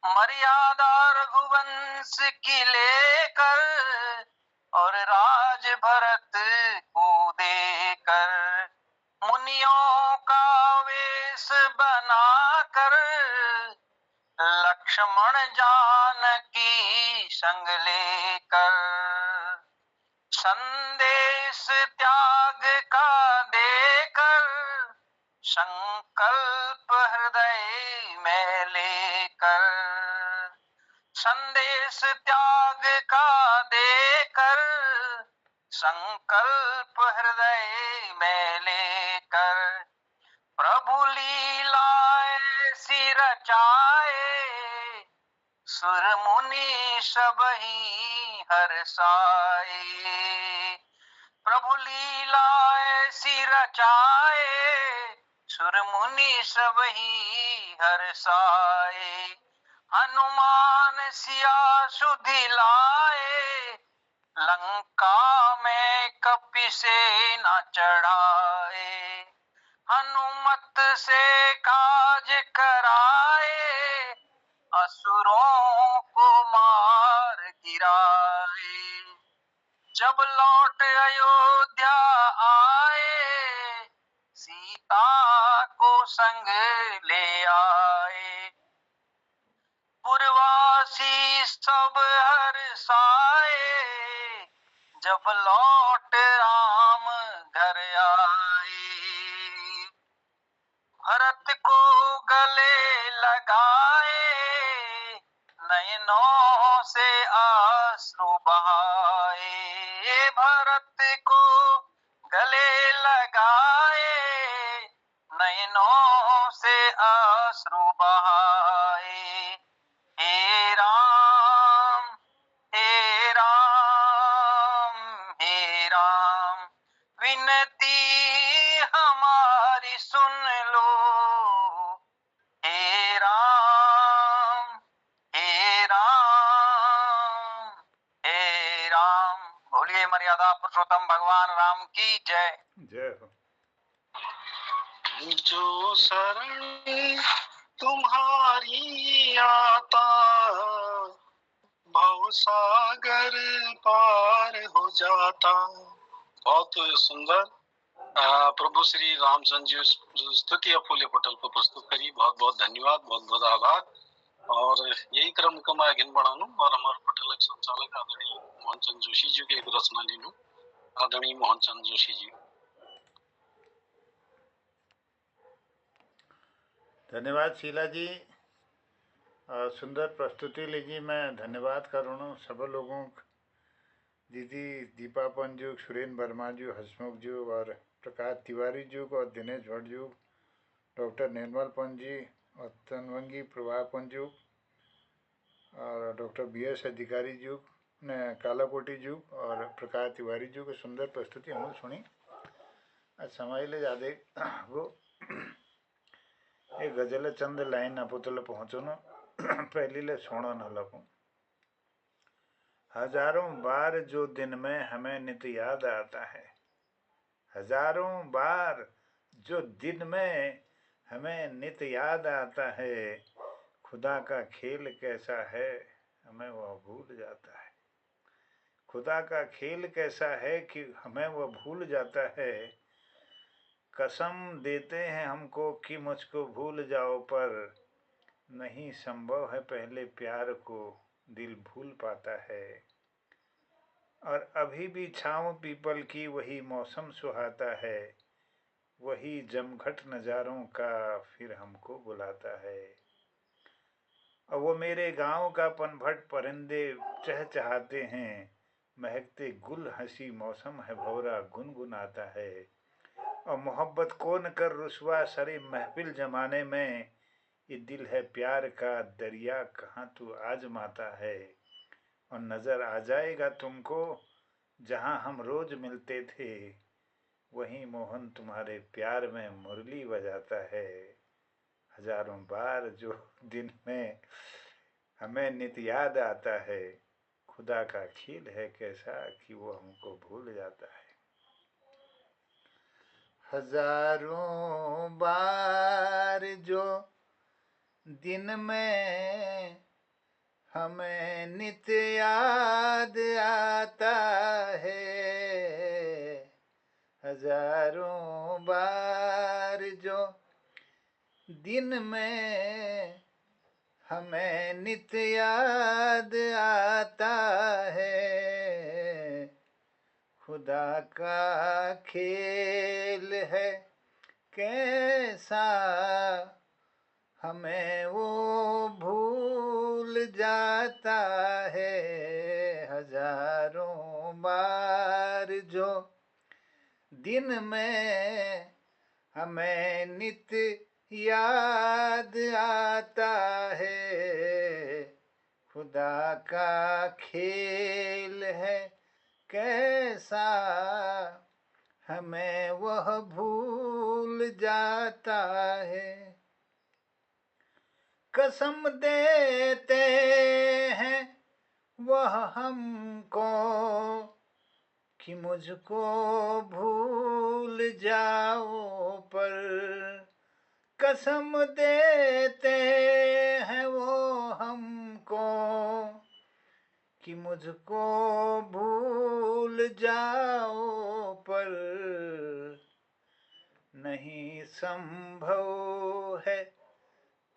मर्यादा रघुवंश की लेकर और राज भरत को देकर। मुनियों का वेश बनाकर लक्ष्मण जानकी संग लेकर। संदेश त्याग का देकर संकल्प हृदय में लेकर। संदेश त्याग का देकर संकल्प हृदय में लेकर। प्रभु लीलाएं सी रचाए सुर मुनि सबही हर्षाए। प्रभु लीलाएं सी रचाए सुर मुनि सबही हर्षाए। हनुमान सिया सुधि लाए लंका में कपि सेना चढ़ाए। हनुमत से काज कराए असुरों को मार गिराए। जब लौट अयोध्या आए सीता को संग ले आए। पुरवासी सब हर्षाए जब लौट राम घर आए। भरत को गले लगाए नयनों से आंसू बहाए। भरत को गले लगाए नयनों से आंसू बहाए। हे राम हे राम हे राम विनती हमारी सुन लो। हे राम हे राम हे राम। बोलिए मर्यादा पुरुषोत्तम भगवान राम की जय। जय हो। जो शरण तुम्हारी आता भव सागर पार हो जाता। बहुत सुंदर प्रभु श्री रामचंद्र जी स्तुति अफूल्य पटल पर प्रस्तुत करी। बहुत बहुत धन्यवाद, बहुत बहुत आभार। और यही क्रम को मैं आगे बढ़ाऊं और हमारे पटल संचालक आदरणीय मोहनचंद जोशी जी के एक रचना ले लूं। आदरणीय मोहनचंद जोशी जी। धन्यवाद शीला जी, सुंदर प्रस्तुति लीजिए। मैं धन्यवाद करूँ सब लोगों को, दीदी दीपा पंजू, सुरेन वर्मा जी, हसमुख जी और प्रकाश तिवारी जी को, और दिनेश भट्ट जी, डॉक्टर निर्मल पंजी और तनवंगी प्रभा पंजू और डॉक्टर BS अधिकारी जी ने, कालाकोटी जी और प्रकाश तिवारी जी को सुंदर प्रस्तुति हम सुनी। समय ले जादे वो एक गजल चंद लाइन अपुतल पहुँचो न पहली ले सोना न लगूं। हजारों बार जो दिन में हमें नित्य याद आता है, हजारों बार जो दिन में हमें नित्य याद आता है, खुदा का खेल कैसा है हमें वह भूल जाता है। खुदा का खेल कैसा है कि हमें वह भूल जाता है। कसम देते हैं हमको कि मुझको भूल जाओ, पर नहीं संभव है पहले प्यार को दिल भूल पाता है। और अभी भी छाँव पीपल की वही मौसम सुहाता है, वही जमघट नज़ारों का फिर हमको बुलाता है। और वो मेरे गांव का पनभट परिंदे चहचहाते हैं, महकते गुल हंसी मौसम है भौरा गुनगुनाता है। और मोहब्बत को न कर रुसवा सरे महफिल जमाने में, ये दिल है प्यार का दरिया कहाँ तू आजमाता है। और नज़र आ जाएगा तुमको जहाँ हम रोज मिलते थे, वहीं मोहन तुम्हारे प्यार में मुरली बजाता है। हजारों बार जो दिन में हमें नित्य याद आता है, खुदा का खेल है कैसा कि वो हमको भूल जाता है। हजारों बार जो दिन में हमें नित्य याद आता है, हजारों बार जो दिन में हमें नित्य याद आता है, खुदा का खेल है कैसा हमें वो भूल जाता है। हजारों बार जो दिन में हमें नित्य याद आता है, खुदा का खेल है कैसा हमें वह भूल जाता है। कसम देते हैं वह हमको कि मुझको भूल जाओ, पर कसम देते हैं वो हमको कि मुझको भूल जाओ, पर नहीं संभव है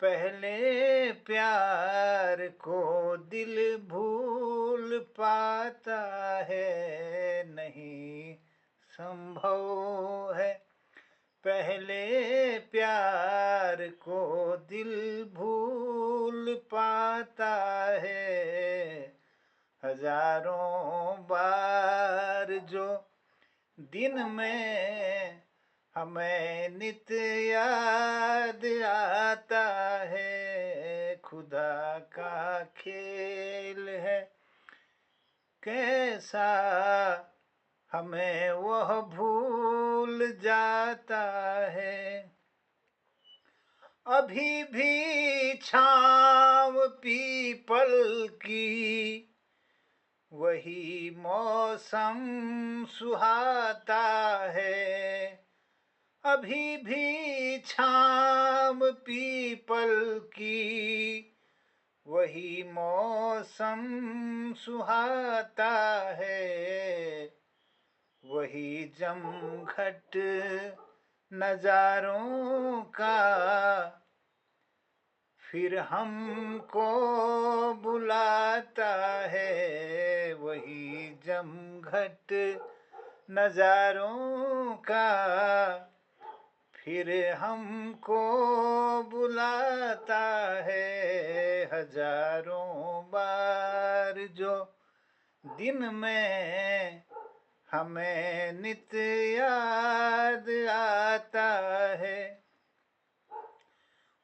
पहले प्यार को दिल भूल पाता है। नहीं संभव है पहले प्यार को दिल भूल पाता है। हजारों बार जो दिन में हमें नित्य याद आता है, खुदा का खेल है कैसा हमें वह भूल जाता है। अभी भी छाँव पीपल की वही मौसम सुहाता है, अभी भी छाँव पीपल की वही मौसम सुहाता है। जमघट नजारों का फिर हमको बुलाता है, वही जमघट नजारों का फिर हमको बुलाता है। हजारों बार जो दिन में हमें नित याद आता है,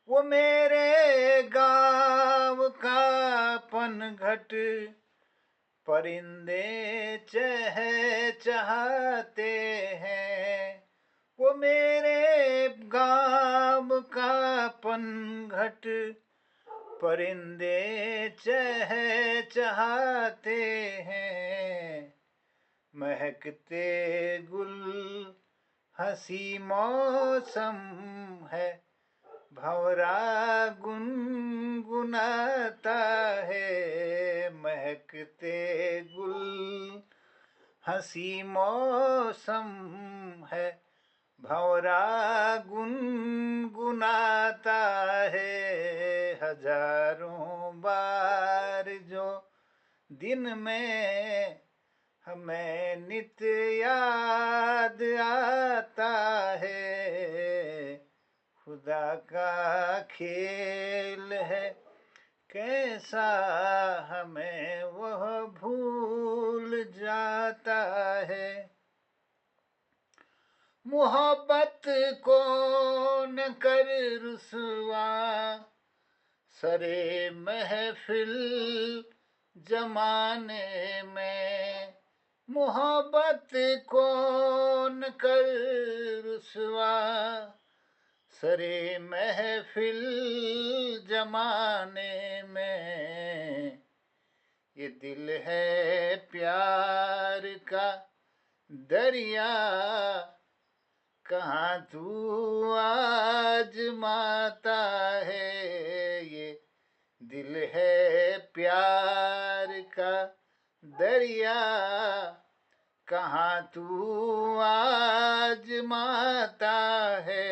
वो मेरे गाँव का पनघट परिंदे चहचहाते हैं, वो मेरे गाँव का पनघट परिंदे चहचहाते हैं। महकते गुल हंसी मौसम है, भंवरा गुनगुनाता है। महकते गुल हंसी मौसम है, भंवरा गुनगुनाता है। हजारों बार जो दिन में हमें नित याद आता है, खुदा का खेल है कैसा हमें वह भूल जाता है। मोहब्बत को न कर रुसवा सरे महफिल जमाने में, मोहब्बत को न कर रुसवा सरे महफिल जमाने में। ये दिल है प्यार का दरिया, कहाँ तू आजमाता है। ये दिल है प्यार का दरिया, कहाँ तू आजमाता है।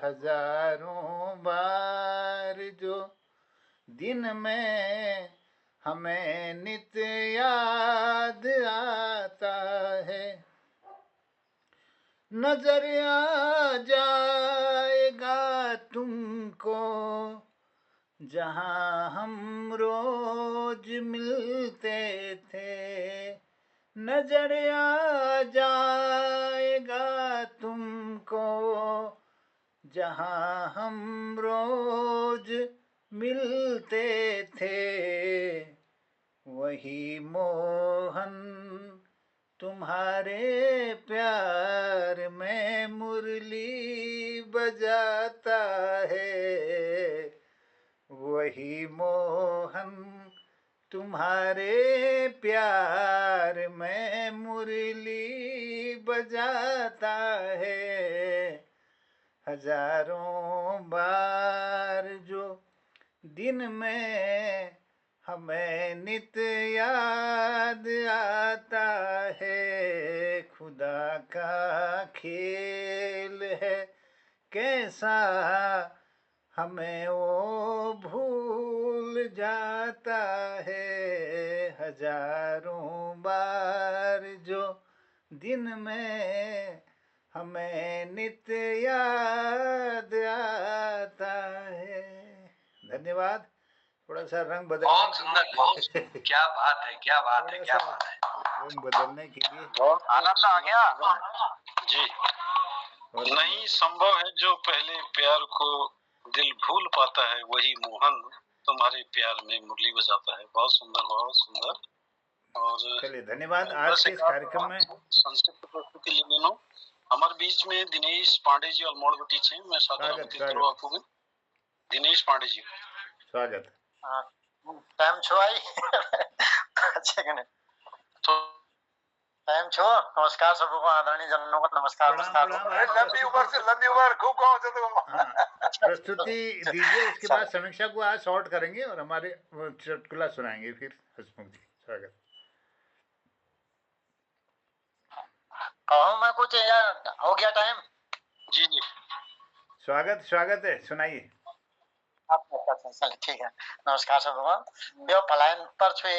हजारों बार जो दिन में हमें नित याद आता है, नजर आ जाएगा तुमको जहाँ हम रोज मिलते थे। नजर आ जाएगा तुमको जहाँ हम रोज मिलते थे। वही मोहन तुम्हारे प्यार में मुरली बजाता है। वही मोहन तुम्हारे प्यार में मुरली बजाता है। हजारों बार जो दिन में हमें नित याद आता है, खुदा का खेल है कैसा हमें वो भूल जाता है। हजारों बार जो दिन में हमें नित याद आता है। धन्यवाद। थोड़ा सा रंग बदल, बहुत सुंदर, बहुत क्या बात है, क्या बात है, क्या बात है। रंग बदलने के लिए आनंद आ गया जी। नहीं संभव है जो पहले प्यार को दिल भूल पाता है, वही मोहन तुम्हारे प्यार में मुरली बजाता है। बहुत सुंदर, बहुत सुंदर। और चलिए धन्यवाद। आज के इस कार्यक्रम में संक्षिप्त प्रस्तुति लेने हमारे बीच में दिनेश पांडे जी अल्मोड़बटी छे, मैं स्वागत दिनेश पांडे जी स्वागत। टाइम छो आई अच्छे के तो टाइम छो। नमस्कार सबको, आदरणीय जनों को नमस्कार। लंबी उम्र खूब कहो तो प्रस्तुति दीजिए, उसके बाद समीक्षा को आज शॉर्ट करेंगे और हमारे चुटकुला सुनाएंगे फिर। हसमुख जी स्वागत। कहूँ कुछ यार, हो गया टाइम। जी जी स्वागत है, सुनाइए। अच्छा चलिए ठीक है। नमस्कार सबको। यो पलायन पर छुए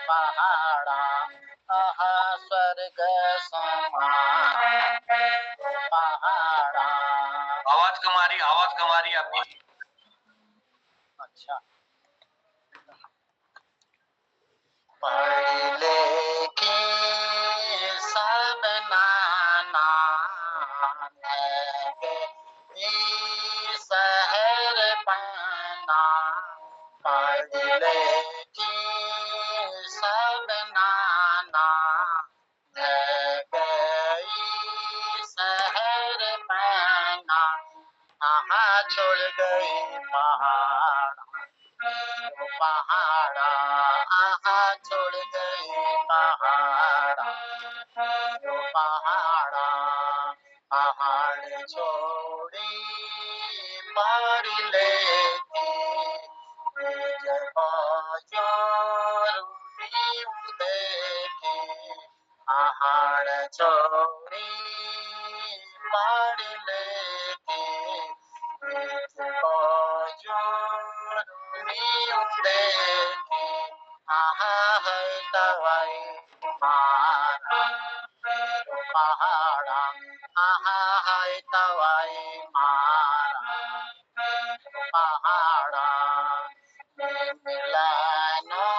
पहाड़ा स्वर्ग समान पहाड़ा। आवाज कम आ रही आपकी। अच्छा, पढ़ लेके सब नाना शहर पाना। पढ़ लेके सब नाना शहर पाना। कहाँ छोड़ गई पहाड़ा आहा छोड़ गई पहाड़ा। पहाड़ छोड़ी पहाड़ लेके जब देखे पहाड़ छोड़ी पहाड़ लेके आहा है दवाई मारा पहाड़ा। आहा है दवाई मारा पहाड़ा। मिलानो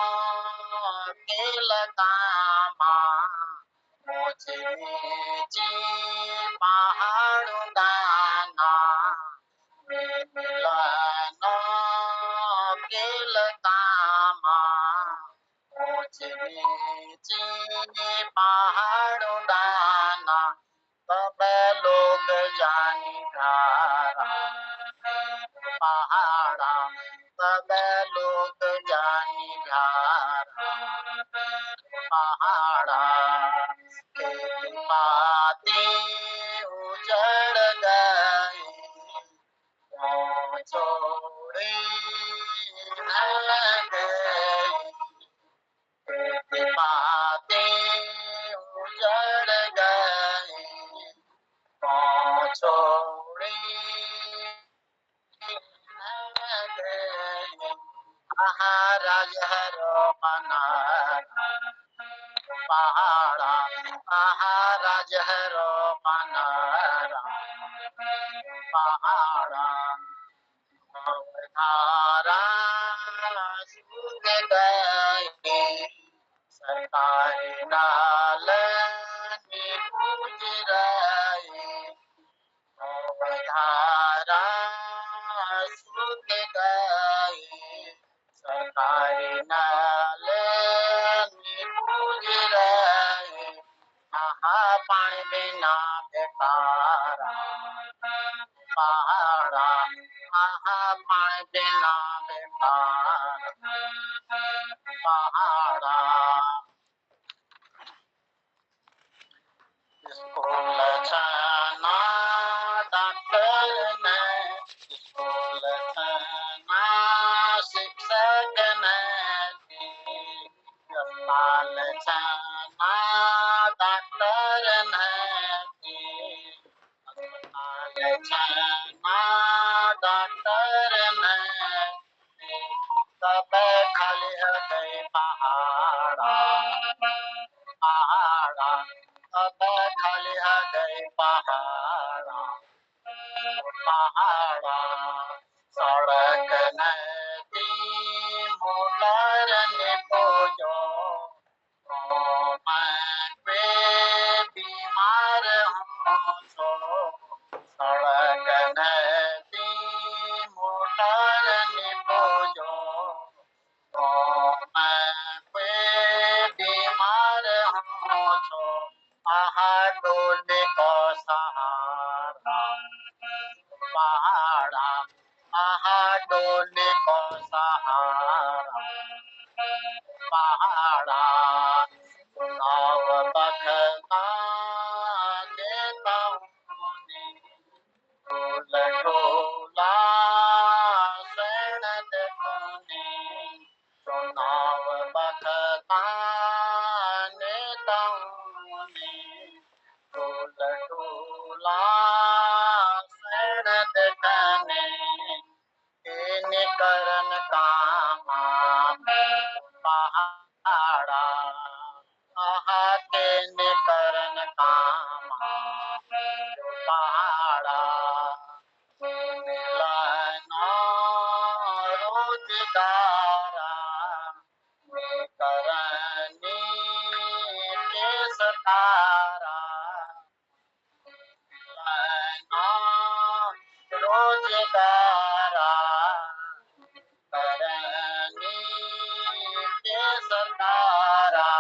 के लगामा मुझे नीचे पहाड़ दाना। मिलानो के लगामा मुझे नीचे पहाड़ दाना। सब लोग जानी धारा पहाड़ा। सब लोग जानी धारा पहाड़ा। खेती पाती उजड़ गई छोड़ी न गई। खेती पाती उजड़ गई छोड़ी महाराज हरो मनारा पहाड़ा। महाराज हरो मनारा पहाड़ा। धारा सूख गई सरकारी नाल पूज रही। धारा सूख गई सरकारी नाल पूज रही। पानी बिना बेकारा पहाड़ा। पानी बिना बेकार पहाड़ा। स्कूल जाना डॉक्टर ने स्कूल जाना शिक्षक ने अस्पताल जाना डॉक्टर ने अस्पताल जाना डॉक्टर ने सब खाली है गए पहाड़ा पहाड़ा। सब खाली है गए पहाड़ा पहाड़ा। सड़क नदी मोटर ने पूजो मैं बीमार हूँ सड़क नदी मोटर ने पूजो मैं बीमार हूँ आहा डोले को सहारा पहाड़ा। आहा डोले को सहारा पहाड़ा। नाव टोल टोला सड़त कने के करन कामा पहाड़ा आहा के करन कामा पहाड़ा मिलना रोजगारा करनी के सतारा मिलना रोजगारा करनी के सतारा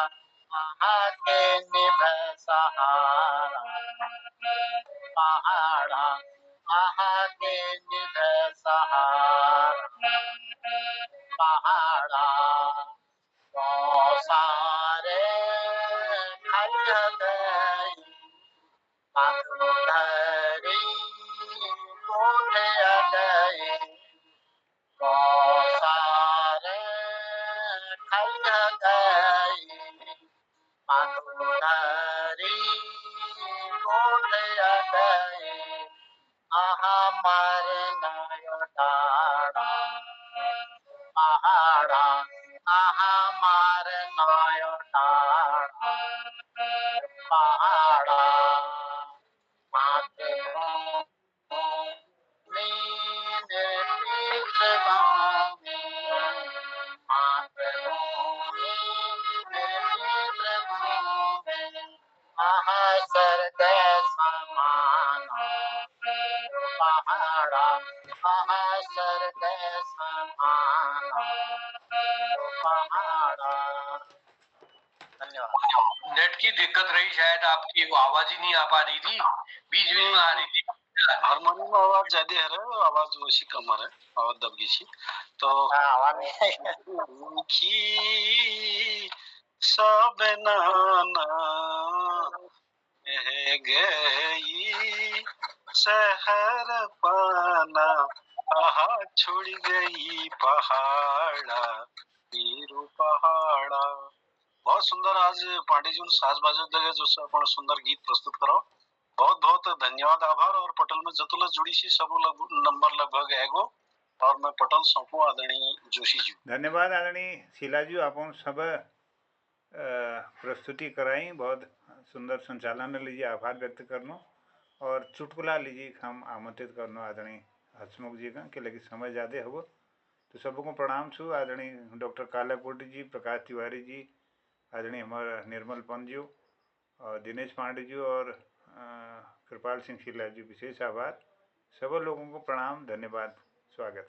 आहा के निभ सहारा पहाड़ा आहा के निभ सहारा पहाड़ा सारे खल गई धरी कोठे गई सारे खल गई धरी कोठे गई आहा मर नयो डाड़ा पहाड़ा आहा मार नयो डाड़ा पहाड़ा माते नींद पीठ गाँव में माते नींद पीठ गाँव में आहा स्वर्ग समान पहाड़ा आहा स्वर्ग समान पहाड़ा। धन्यवाद। नेट की दिक्कत रही शायद, आपकी वो आवाज ही नहीं आ पा रही थी, बीच बीच में आ रही थी। हारमोनियम में आवाज ज्यादा है रे, आवाज वैसी कम है, आवाज दबगी सी तो की सब नाना रह गई शहर पाना आहा छोड़ गई पहाड़ा वीरू पहाड़ा। बहुत सुंदर आज पांडे जी साज बाजत लगे जो अपन सुंदर गीत प्रस्तुत करो। बहुत बहुत धन्यवाद आभार। और पटल में जतुला जुड़ी सी सब नंबर लगभग एगो और मैं पटल सौंपू आदरणीय जोशी जी। धन्यवाद आदरणीय शीला जी, आप सब प्रस्तुति कराई, बहुत सुंदर संचालन लीजिए, आभार व्यक्त करनो और चुटकुला लीजिए हम आमंत्रित करनो आदरणीय हसमुख जी का, कि लगी समय ज़्यादा हो तो सबको प्रणाम छू। आदरणीय डॉक्टर कालाकोटी जी, प्रकाश तिवारी जी, आदरणीय हमारा निर्मल पंत जी और दिनेश पांडे जी और कृपाल सिंह शीला जी, विशेष आभार। सब लोगों को प्रणाम, धन्यवाद, स्वागत।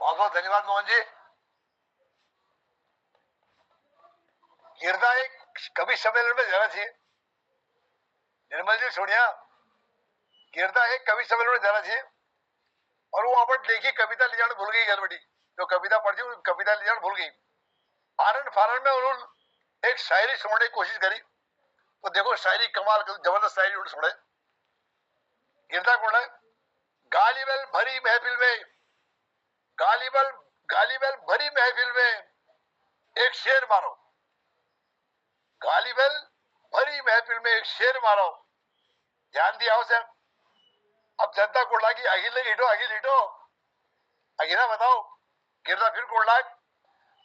बहुत बहुत धन्यवाद मोहन जी। गिरदा एक कवि सम्मेलन में जाना चाहिए। निर्मल जी सोनिया, गिरदा एक कवि सम्मेलन में जाना चाहिए और वो वहां पर देखी कविता ले जाना भूल गई गड़बड़ी, जो कविता पढ़ी कविता ले जाना भूल गई। आनंद फानंद में उन्होंने एक शायरी सुनने की कोशिश करी तो देखो शायरी कमाल जबरदस्त शायरी उन्होंने सुने। गिरदा कौन है? गालीबल भरी महफिल में, गालीबल भरी महफिल में एक शेर मारो, गालीबल भरी महफिल में एक शेर मारो। ध्यान दिया हो सर। अब जनता को लागी अगिल हिटो अगिला बताओ। गिरदा फिर कोड लाग,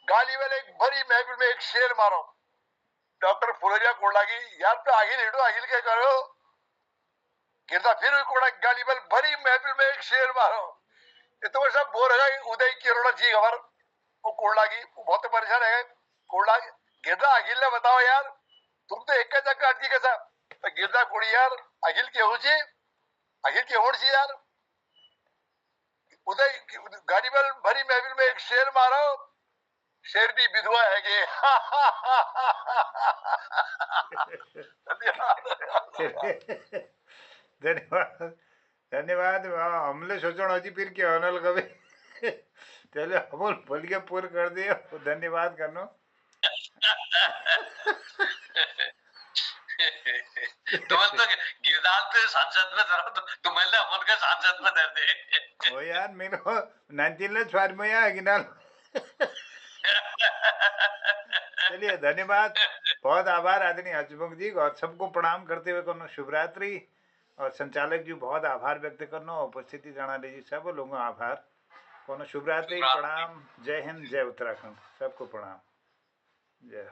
गालीबल एक भरी महफिल में एक शेर मारो। डॉक्टर फुलेरिया कोड लागी यार पे अगिल हिटो अगिल के करो। गिरदा फिर भी कोड, गालीबल भरी महफिल में एक शेर मारो। ये तो सब बोल रहा है उदय किरोड़ा जी खबर वो कोड लागी, वो बहुत परेशान है कोड लाग। गिरदा अगिल ने बताओ यार, तुम तो एक जगह अटकी कैसा। गिरदा कोड़ी यार अगिल के हो जी, अगिल के होड़ जी यार। उदय गालीबल भरी महफिल में एक शेर मारो, शेर भी विधवा है गे। धन्यवाद धन्यवाद। हमले सोचण अच्छी फिर क्या होने कभी चलो हम बोल के पूर कर दियो, धन्यवाद करनो। तुम्हें तो गिरदाल तो सांसद में धरो, तो तुम्हें अमन का सांसद में धर दे। ओ यार मेरे को 19 स्वाद में या गिनाल चलिए, धन्यवाद, बहुत आभार आदरणीय हचमुख जी, और सबको प्रणाम करते हुए कहना शुभरात्रि, और संचालक जी बहुत आभार व्यक्त करना, उपस्थिति जनाने जी सब लोगों आभार कहना शुभरात्रि, प्रणाम, जय हिंद, जय उत्तराखंड, सबको प्रणाम, जय।